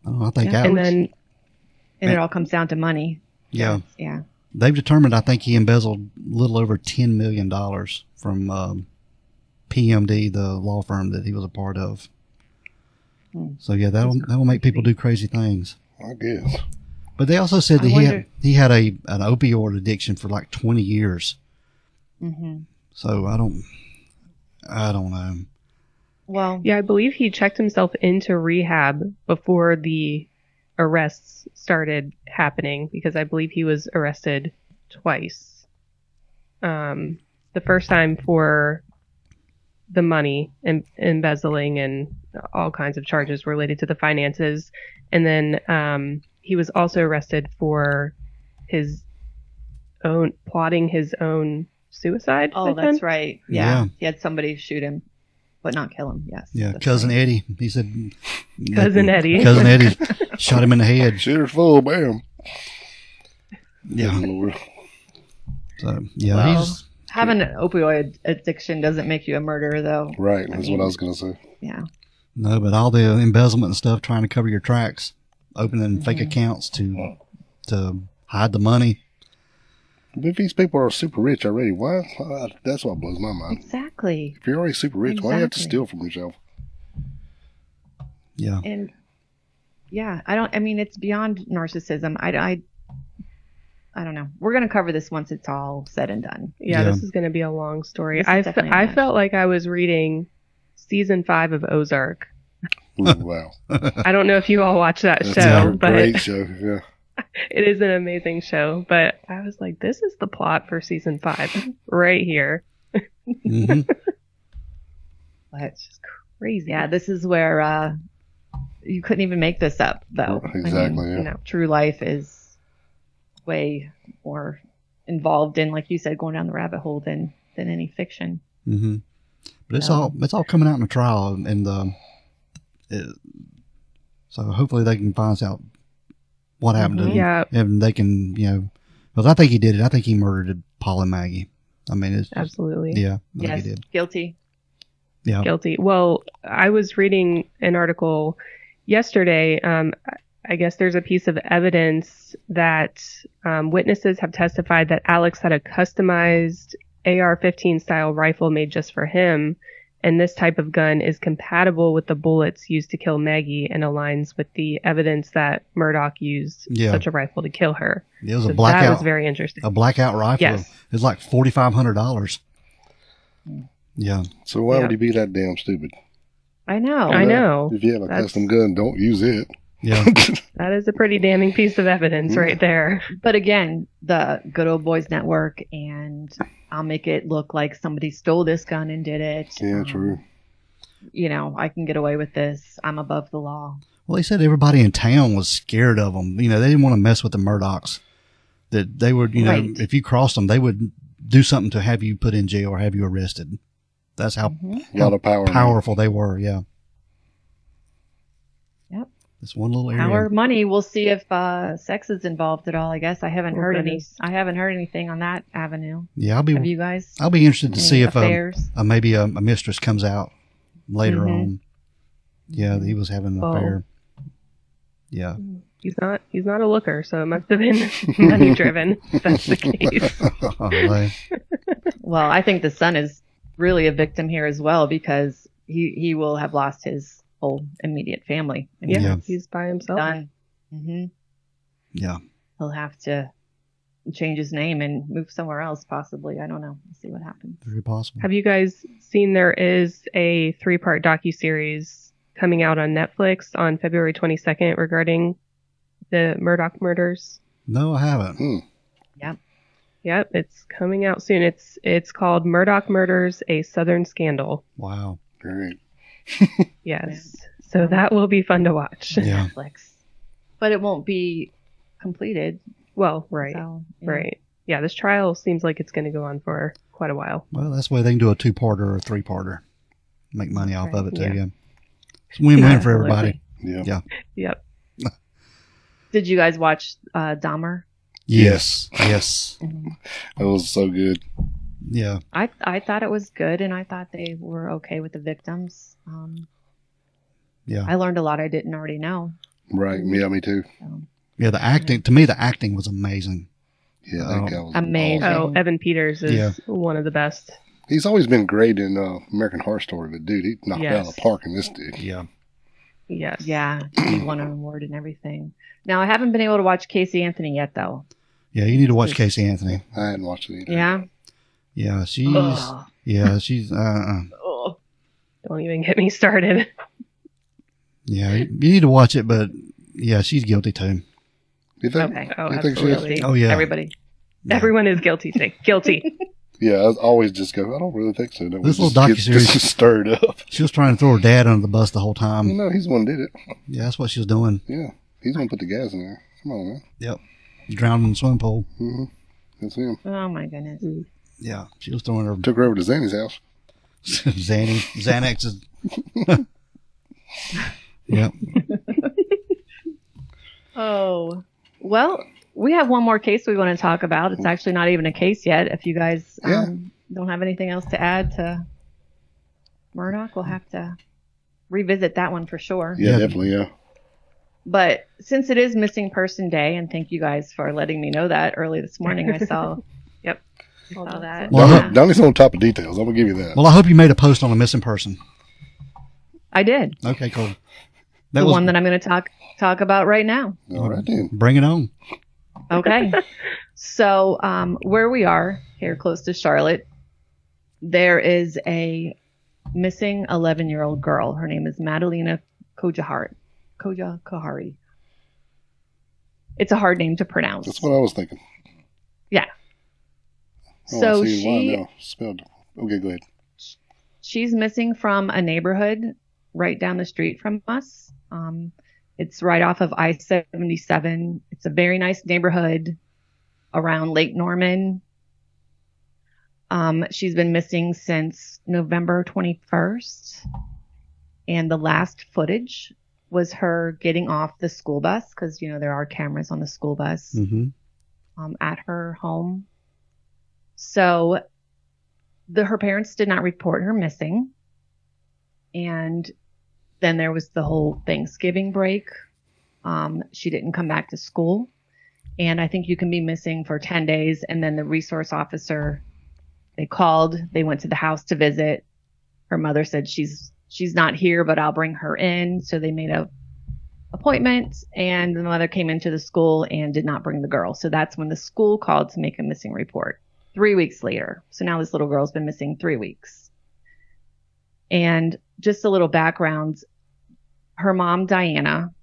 Oh, I think and it all comes down to money. Yeah. Yeah. They've determined, I think he embezzled a little over $10 million from PMD, the law firm that he was a part of. So yeah, that'll make people do crazy things. I guess. But they also said that he had an opioid addiction for like 20 years. Mm-hmm. So I don't know. Well, yeah, I believe he checked himself into rehab before the arrests started happening, because I believe he was arrested twice. The first time for the money and embezzling and all kinds of charges related to the finances, And then he was also arrested for plotting his own suicide. Oh, that's right. Yeah. He had somebody shoot him, but not kill him. Yes. Yeah. Cousin right. Eddie. He said. Cousin Eddie. Cousin Eddie shot him in the head. Shooter's full, bam. Yeah. So yeah, well, having an opioid addiction doesn't make you a murderer, though. Right. That's what I was gonna say. Yeah. No, but all the embezzlement and stuff, trying to cover your tracks, opening fake accounts to hide the money. If these people are super rich already, why? That's what blows my mind. Exactly. If you're already super rich, why do you have to steal from yourself? Yeah. And it's beyond narcissism. I don't know. We're going to cover this once it's all said and done. Yeah. This is going to be a long story. I felt like I was reading season 5 of Ozark. Ooh, wow. I don't know if you all watch that That's show, a but great show. Yeah. It is an amazing show. But I was like, this is the plot for season 5 right here. Mm-hmm. It's just crazy. Yeah, this is where you couldn't even make this up, though. Exactly. You know, true life is way more involved in, like you said, going down the rabbit hole than any fiction. Mm-hmm. But it's all coming out in the trial, and so hopefully they can find out what happened to him. Yeah, and they can, because I think he did it. I think he murdered Paul and Maggie. I mean, it's absolutely. Yeah. Yes. He did. Guilty. Yeah. Guilty. Well, I was reading an article yesterday. I guess there's a piece of evidence that witnesses have testified that Alex had a customized AR-15 style rifle made just for him, and this type of gun is compatible with the bullets used to kill Maggie and aligns with the evidence that Murdaugh used such a rifle to kill her. It was a blackout. That was very interesting. A blackout rifle. Yes. It was like $4,500. Yeah. So why would he be that damn stupid? I know. I know. If you have a custom gun, don't use it. Yeah. That is a pretty damning piece of evidence right there. But again, the good old boys network, and I'll make it look like somebody stole this gun and did it. Yeah, true. I can get away with this. I'm above the law. Well, he said everybody in town was scared of him. They didn't want to mess with the Murdaughs. That they would, Right. if you crossed them, they would do something to have you put in jail or have you arrested. That's how, a lot of powerful they were. Yeah. Yep. This one little area. Power, money. We'll see if sex is involved at all. I guess I haven't heard anything on that avenue. Yeah, have you guys? I'll be interested to see if maybe a mistress comes out later on. Yeah, that he was having an affair. Yeah. He's not a looker, so it must have been money driven. If that's the case. Well, I think the son is really a victim here as well, because he will have lost his whole immediate family. He's by himself. Done. Mm-hmm. Yeah. He'll have to change his name and move somewhere else, possibly. I don't know. We'll see what happens. Very possible. Have you guys seen there is a 3-part docuseries coming out on Netflix on February 22nd regarding the Murdaugh murders? No, I haven't. Yep, it's coming out soon. It's called Murdaugh Murders, A Southern Scandal. Wow. Great. Yes. So that will be fun to watch. Yeah. Netflix. But it won't be completed. Well, right. So, Right. Yeah, this trial seems like it's going to go on for quite a while. Well, that's why they can do a 2-parter or a 3-parter. Make money off of it, too. Yeah. It's win-win for everybody. Yeah. Yep. Did you guys watch Dahmer? Yes. That was so good. Yeah. I thought it was good, and I thought they were okay with the victims. Yeah. I learned a lot I didn't already know. Right. Yeah, me too. Yeah, the acting, to me, the acting was amazing. Yeah, that guy was amazing. awesome. Oh, Evan Peters is one of the best. He's always been great in American Horror Story, but dude, he knocked it out of the park in this dude. Yeah. Yes. Yeah, he won an award and everything. Now, I haven't been able to watch Casey Anthony yet, though. Yeah, you need to watch Casey Anthony. I hadn't watched it either. Yeah? Yeah, she's, Oh. Don't even get me started. Yeah, you need to watch it, but yeah, she's guilty too. You think? Okay. Oh, you think she absolutely. is? Oh, yeah. Everybody. Yeah. Everyone is guilty today. Guilty. Yeah, I always just go, I don't really think so. This little docuseries just stirred up. She was trying to throw her dad under the bus the whole time. No, he's the one who did it. Yeah, that's what she was doing. Yeah. He's going to put the gas in there. Come on, man. Yep. Drowned in the swimming pool. Mm-hmm. That's him. Oh, my goodness. Yeah. She was throwing her... Took her over to Zanny's house. Xanax is... Yep. Oh, well, we have one more case we want to talk about. It's actually not even a case yet. If you guys don't have anything else to add to Murdaugh, we'll have to revisit that one for sure. Yeah, definitely, yeah. But since it is Missing Person Day, and thank you guys for letting me know that early this morning, I saw. Yep. I saw that. Well, Donnie's on top of details. I'm going to give you that. Well, I hope you made a post on a missing person. I did. Okay, cool. The one that I'm going to talk about right now. All right, then. Bring it on. Okay. So where we are, here close to Charlotte, there is a missing 11-year-old girl. Her name is Madalina Cojocari. It's a hard name to pronounce. That's what I was thinking. Yeah. So she spelled. Okay, go ahead. She's missing from a neighborhood right down the street from us. It's right off of I-77. It's a very nice neighborhood around Lake Norman. She's been missing since November 21st. And the last footage was her getting off the school bus, because, you know, there are cameras on the school bus at her home. So her parents did not report her missing. And then there was the whole Thanksgiving break. She didn't come back to school. And I think you can be missing for 10 days. And then the resource officer, they called, they went to the house to visit. Her mother said she's not here, but I'll bring her in. So they made a appointment, and the mother came into the school and did not bring the girl. So that's when the school called to make a missing report 3 weeks later. So now this little girl's been missing 3 weeks. And just a little background, her mom, Diana,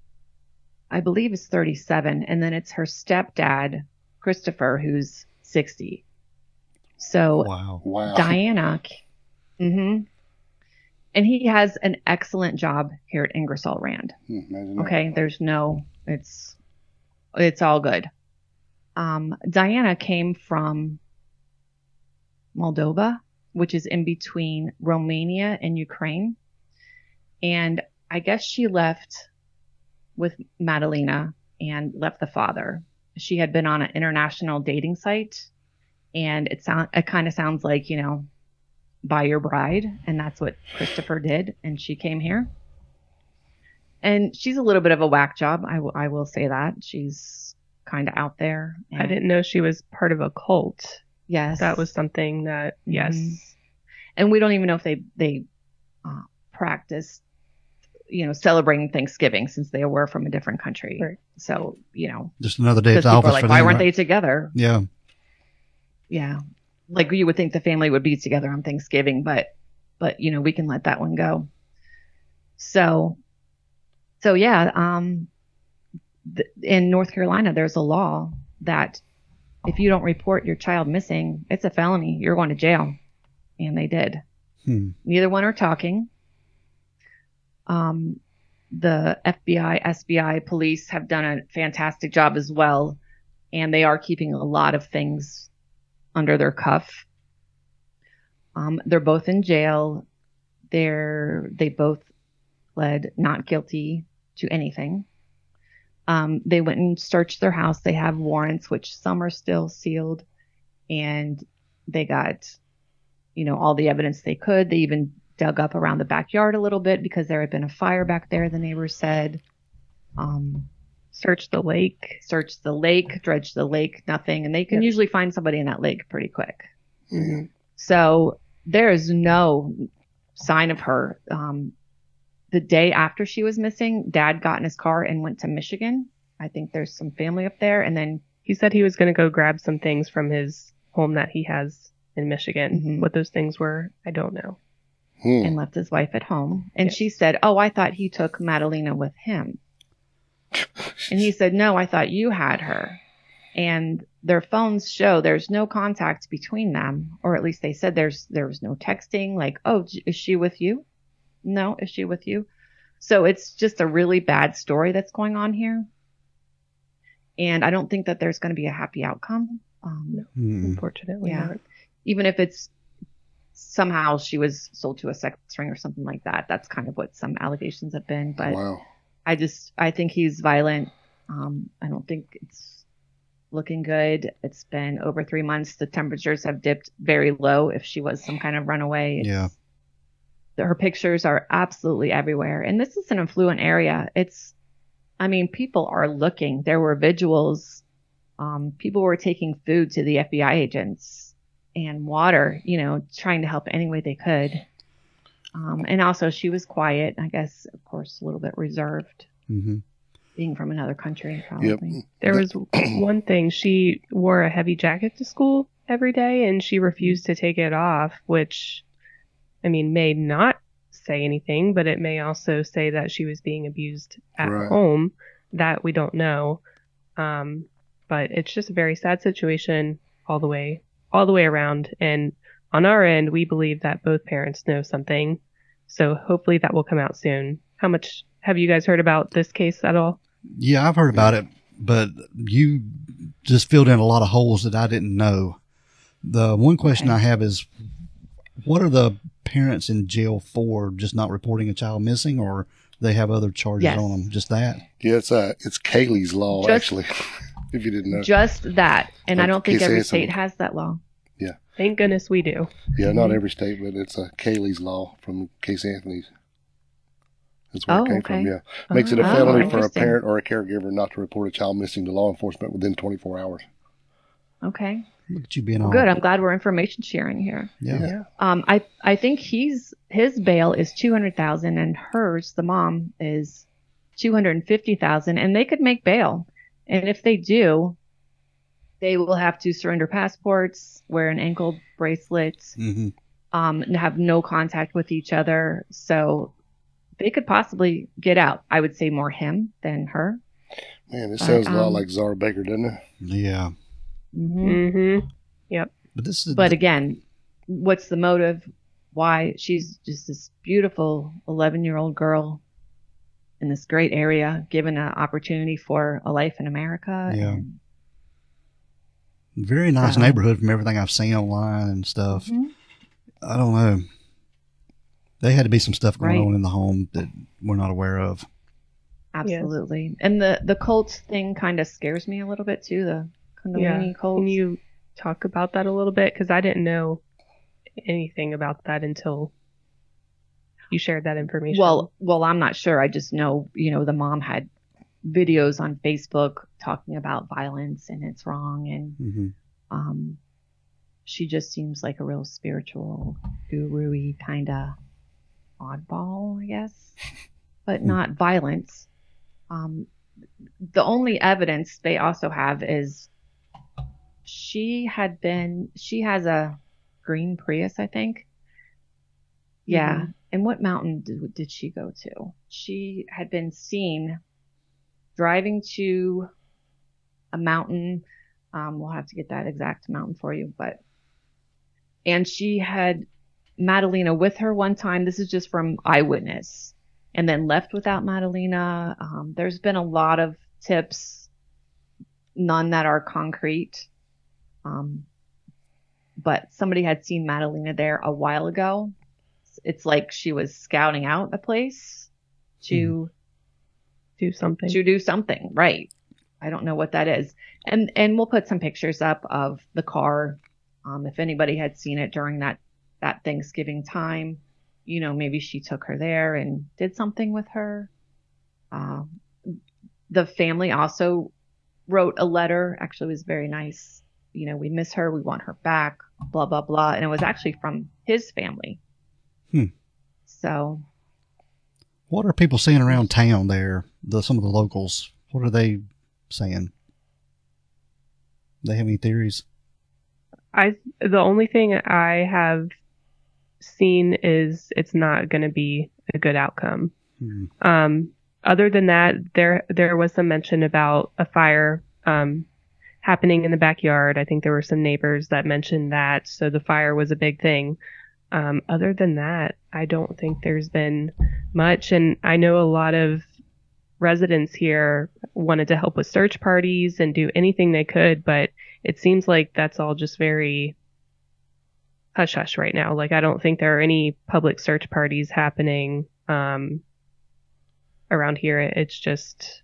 I believe is 37. And then it's her stepdad, Christopher, who's 60. So wow. Diana, and he has an excellent job here at Ingersoll Rand. Okay, there's no, it's all good. Diana came from Moldova, which is in between Romania and Ukraine. And I guess she left with Madalina and left the father. She had been on an international dating site, and it kind of sounds like, you know, buy your bride, and that's what Christopher did, and she came here. And she's a little bit of a whack job, I will say that. She's kind of out there. I didn't know she was part of a cult. Yes. That was something that, yes. And we don't even know if they practiced, you know, celebrating Thanksgiving, since they were from a different country. Right. So, you know. Just another day at the people office are like, for why them, weren't right? they together? Yeah. Yeah. Like you would think the family would be together on Thanksgiving, but you know, we can let that one go. So yeah, in North Carolina, there's a law that if you don't report your child missing, it's a felony. You're going to jail. And they did. Neither one are talking. The FBI, SBI, police have done a fantastic job as well. And they are keeping a lot of things under their cuff. They're both in jail. They both pled not guilty to anything. They went and searched their house. They have warrants, which some are still sealed, and they got, you know, all the evidence they could. They even dug up around the backyard a little bit because there had been a fire back there, the neighbors said. Search the lake, dredge the lake, nothing. And they can usually find somebody in that lake pretty quick. Mm-hmm. So there is no sign of her. The day after she was missing, Dad got in his car and went to Michigan. I think there's some family up there. And then he said he was going to go grab some things from his home that he has in Michigan. What those things were, I don't know. And left his wife at home. And she said, oh, I thought he took Madalina with him. And he said, no, I thought you had her. And their phones show there's no contact between them, or at least they said there was no texting, like, oh, is she with you? No, is she with you? So it's just a really bad story that's going on here. And I don't think that there's going to be a happy outcome. Unfortunately, yeah. not. Even if it's somehow she was sold to a sex ring or something like that. That's kind of what some allegations have been. But wow. I think he's violent. I don't think it's looking good. It's been over 3 months. The temperatures have dipped very low. If she was some kind of runaway, her pictures are absolutely everywhere. And this is an affluent area. People are looking. There were vigils. People were taking food to the FBI agents and water, trying to help any way they could. And also she was quiet, I guess, of course, a little bit reserved, being from another country, probably. Yep. There was one thing. She wore a heavy jacket to school every day, and she refused to take it off, which, may not say anything, but it may also say that she was being abused at home. That we don't know. But it's just a very sad situation all the way around. And on our end, we believe that both parents know something. So hopefully that will come out soon. How much have you guys heard about this case at all? Yeah, I've heard about it, but you just filled in a lot of holes that I didn't know. The one question I have is, what are the parents in jail for? Just not reporting a child missing, or they have other charges on them? Just that? Yeah, it's Kaylee's law, actually. If you didn't know. Just that. And like I don't think every state has that law. Yeah. Thank goodness we do. Yeah, not every state, but it's Kaylee's law from Case Anthony's. That's where it came from, yeah. Makes it a felony for a parent or a caregiver not to report a child missing to law enforcement within 24 hours. Okay. Look at you being on. Good. I'm glad we're information sharing here. Yeah. I think his bail is $200,000 and hers, the mom, is $250,000, and they could make bail. And if they do, they will have to surrender passports, wear an ankle bracelet, and have no contact with each other. So they could possibly get out. I would say more him than her. Man, this sounds a lot like Zara Baker, doesn't it? Yeah. Yep. But again, what's the motive? Why? She's just this beautiful 11-year-old girl in this great area, given an opportunity for a life in America. Yeah. Very nice neighborhood from everything I've seen online and stuff. I don't know. There had to be some stuff going on in the home that we're not aware of. Absolutely. Yes. And the cult thing kind of scares me a little bit too, the Kundalini cult. Can you talk about that a little bit? Because I didn't know anything about that until you shared that information. Well, I'm not sure. I just know, the mom had videos on Facebook talking about violence and it's wrong. And she just seems like a real spiritual, guru-y kind of oddball, I guess, but not violence. The only evidence they also have is she has a green Prius, I think. Yeah. And what mountain did she go to? She had been seen driving to a mountain. We'll have to get that exact mountain for you, and she had Madalina with her one time. This is just from eyewitness, and then left without Madalina. There's been a lot of tips, none that are concrete. But somebody had seen Madalina there a while ago. It's like she was scouting out a place to do something. Right. I don't know what that is. And we'll put some pictures up of the car. If anybody had seen it during that Thanksgiving time, maybe she took her there and did something with her. The family also wrote a letter. Actually, it was very nice. We miss her. We want her back, blah, blah, blah. And it was actually from his family. So. What are people saying around town there? Some of the locals, what are they saying? Do they have any theories? The only thing I have seen is it's not going to be a good outcome. Other than that, there was some mention about a fire happening in the backyard. I think there were some neighbors that mentioned that, so the fire was a big thing. Other than that, I don't think there's been much, and I know a lot of residents here wanted to help with search parties and do anything they could, but it seems like that's all just very hush hush right now. Like, I don't think there are any public search parties happening around here. It's just,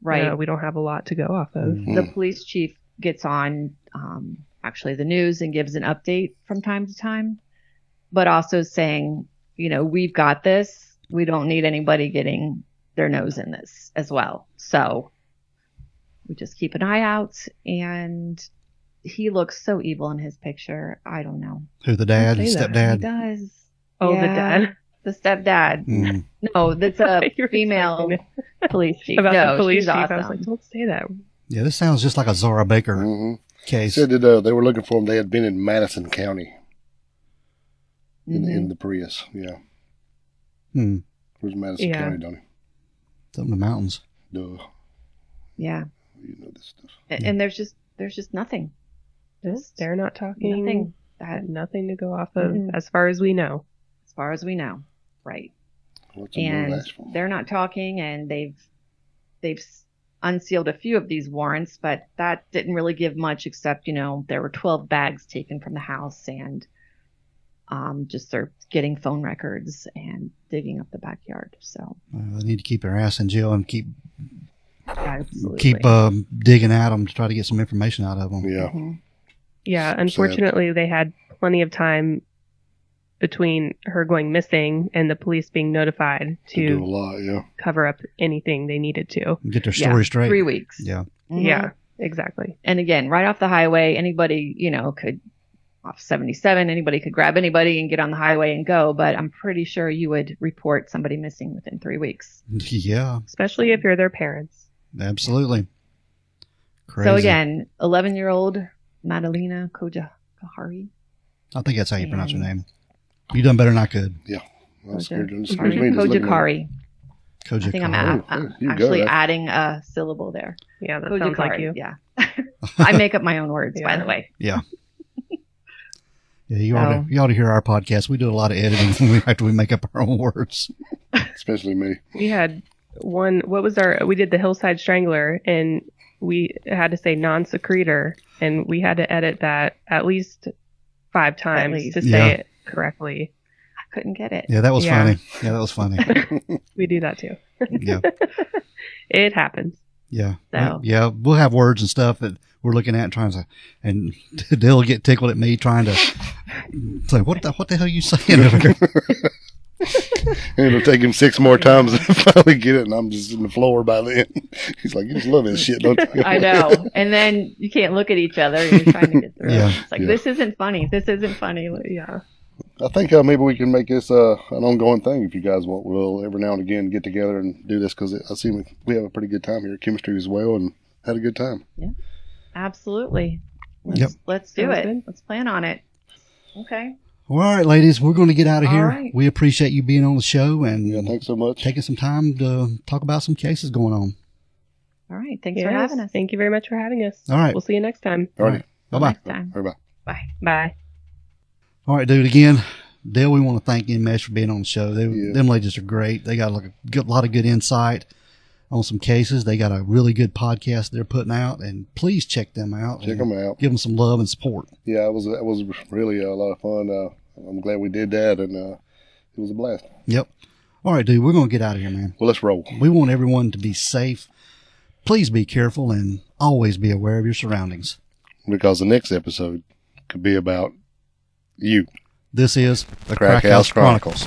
right. We don't have a lot to go off of. The police chief gets on actually the news and gives an update from time to time, but also saying, we've got this. We don't need anybody getting their nose in this as well. So we just keep an eye out, and he looks so evil in his picture. I don't know. Who, the dad, stepdad? He does. Oh, yeah, the dad? The stepdad. No, that's a female police chief. About the police chief. Awesome. I was like, don't say that. Yeah, this sounds just like a Zara Baker case. Said that they were looking for him. They had been in Madison County in the Prius. Yeah. Where's Madison County, Donnie? It's up in the mountains. Duh. Yeah. You know this stuff. And there's just nothing. They're not talking. Nothing. Nothing to go off of, as far as we know. As far as we know, right? What's and they're not talking, and they've unsealed a few of these warrants, but that didn't really give much, except there were 12 bags taken from the house, and just they're getting phone records and digging up the backyard. So they need to keep their ass in jail and keep Absolutely. Digging at them to try to get some information out of them. Yeah. Yeah. Unfortunately, they had plenty of time between her going missing and the police being notified to do a lot, cover up anything they needed to. Get their story straight. 3 weeks. Yeah. Yeah, exactly. And again, right off the highway, anybody, could, off 77, anybody could grab anybody and get on the highway and go. But I'm pretty sure you would report somebody missing within 3 weeks. Yeah. Especially if you're their parents. Absolutely. Crazy. So again, 11-year-old Madalina Cojocari. I think that's how you pronounce your name. You done better than I could. Yeah. Cojocari. I think I'm actually adding a syllable there. Yeah, that sounds like you. Yeah. I make up my own words, by the way. Yeah. Yeah, you ought to hear our podcast. We do a lot of editing after we make up our own words. Especially me. We had we did the Hillside Strangler, and we had to say non-secretor, and we had to edit that at least 5 times to say it correctly. I couldn't get it. Yeah, that was funny. Yeah, that was funny. We do that too. Yeah. It happens. Yeah. So. Yeah, we'll have words and stuff that we're looking at and trying to, and they'll get tickled at me trying to say, what the hell are you saying over here? And it'll take him 6 more times to finally get it, and I'm just in the floor by then. He's like, you just love this shit, don't you? I know. And then you can't look at each other. You're trying to get through. It's like, this isn't funny. This isn't funny. Yeah. I think maybe we can make this an ongoing thing if you guys want. We'll every now and again get together and do this, because I see we have a pretty good time here. Chemistry as well, and had a good time. Yeah, absolutely. Let's do it. Good. Let's plan on it. Okay. All right, ladies, we're going to get out of here. Right. We appreciate you being on the show and thanks so much. Taking some time to talk about some cases going on. All right. Thanks for having us. Thank you very much for having us. All right. We'll see you next time. All right. Bye-bye. Next time. Bye-bye. Bye. Bye. All right, dude. Again, Dale, we want to thank Enmeshed for being on the show. Them ladies are great. They got a lot of good insight on some cases. They got a really good podcast they're putting out, and please check them out. Check them out. Give them some love and support. Yeah, it was really a lot of fun. I'm glad we did that, and it was a blast. Yep. All right, dude, we're going to get out of here, man. Well, let's roll. We want everyone to be safe. Please be careful and always be aware of your surroundings. Because the next episode could be about you. This is the Crack House Chronicles.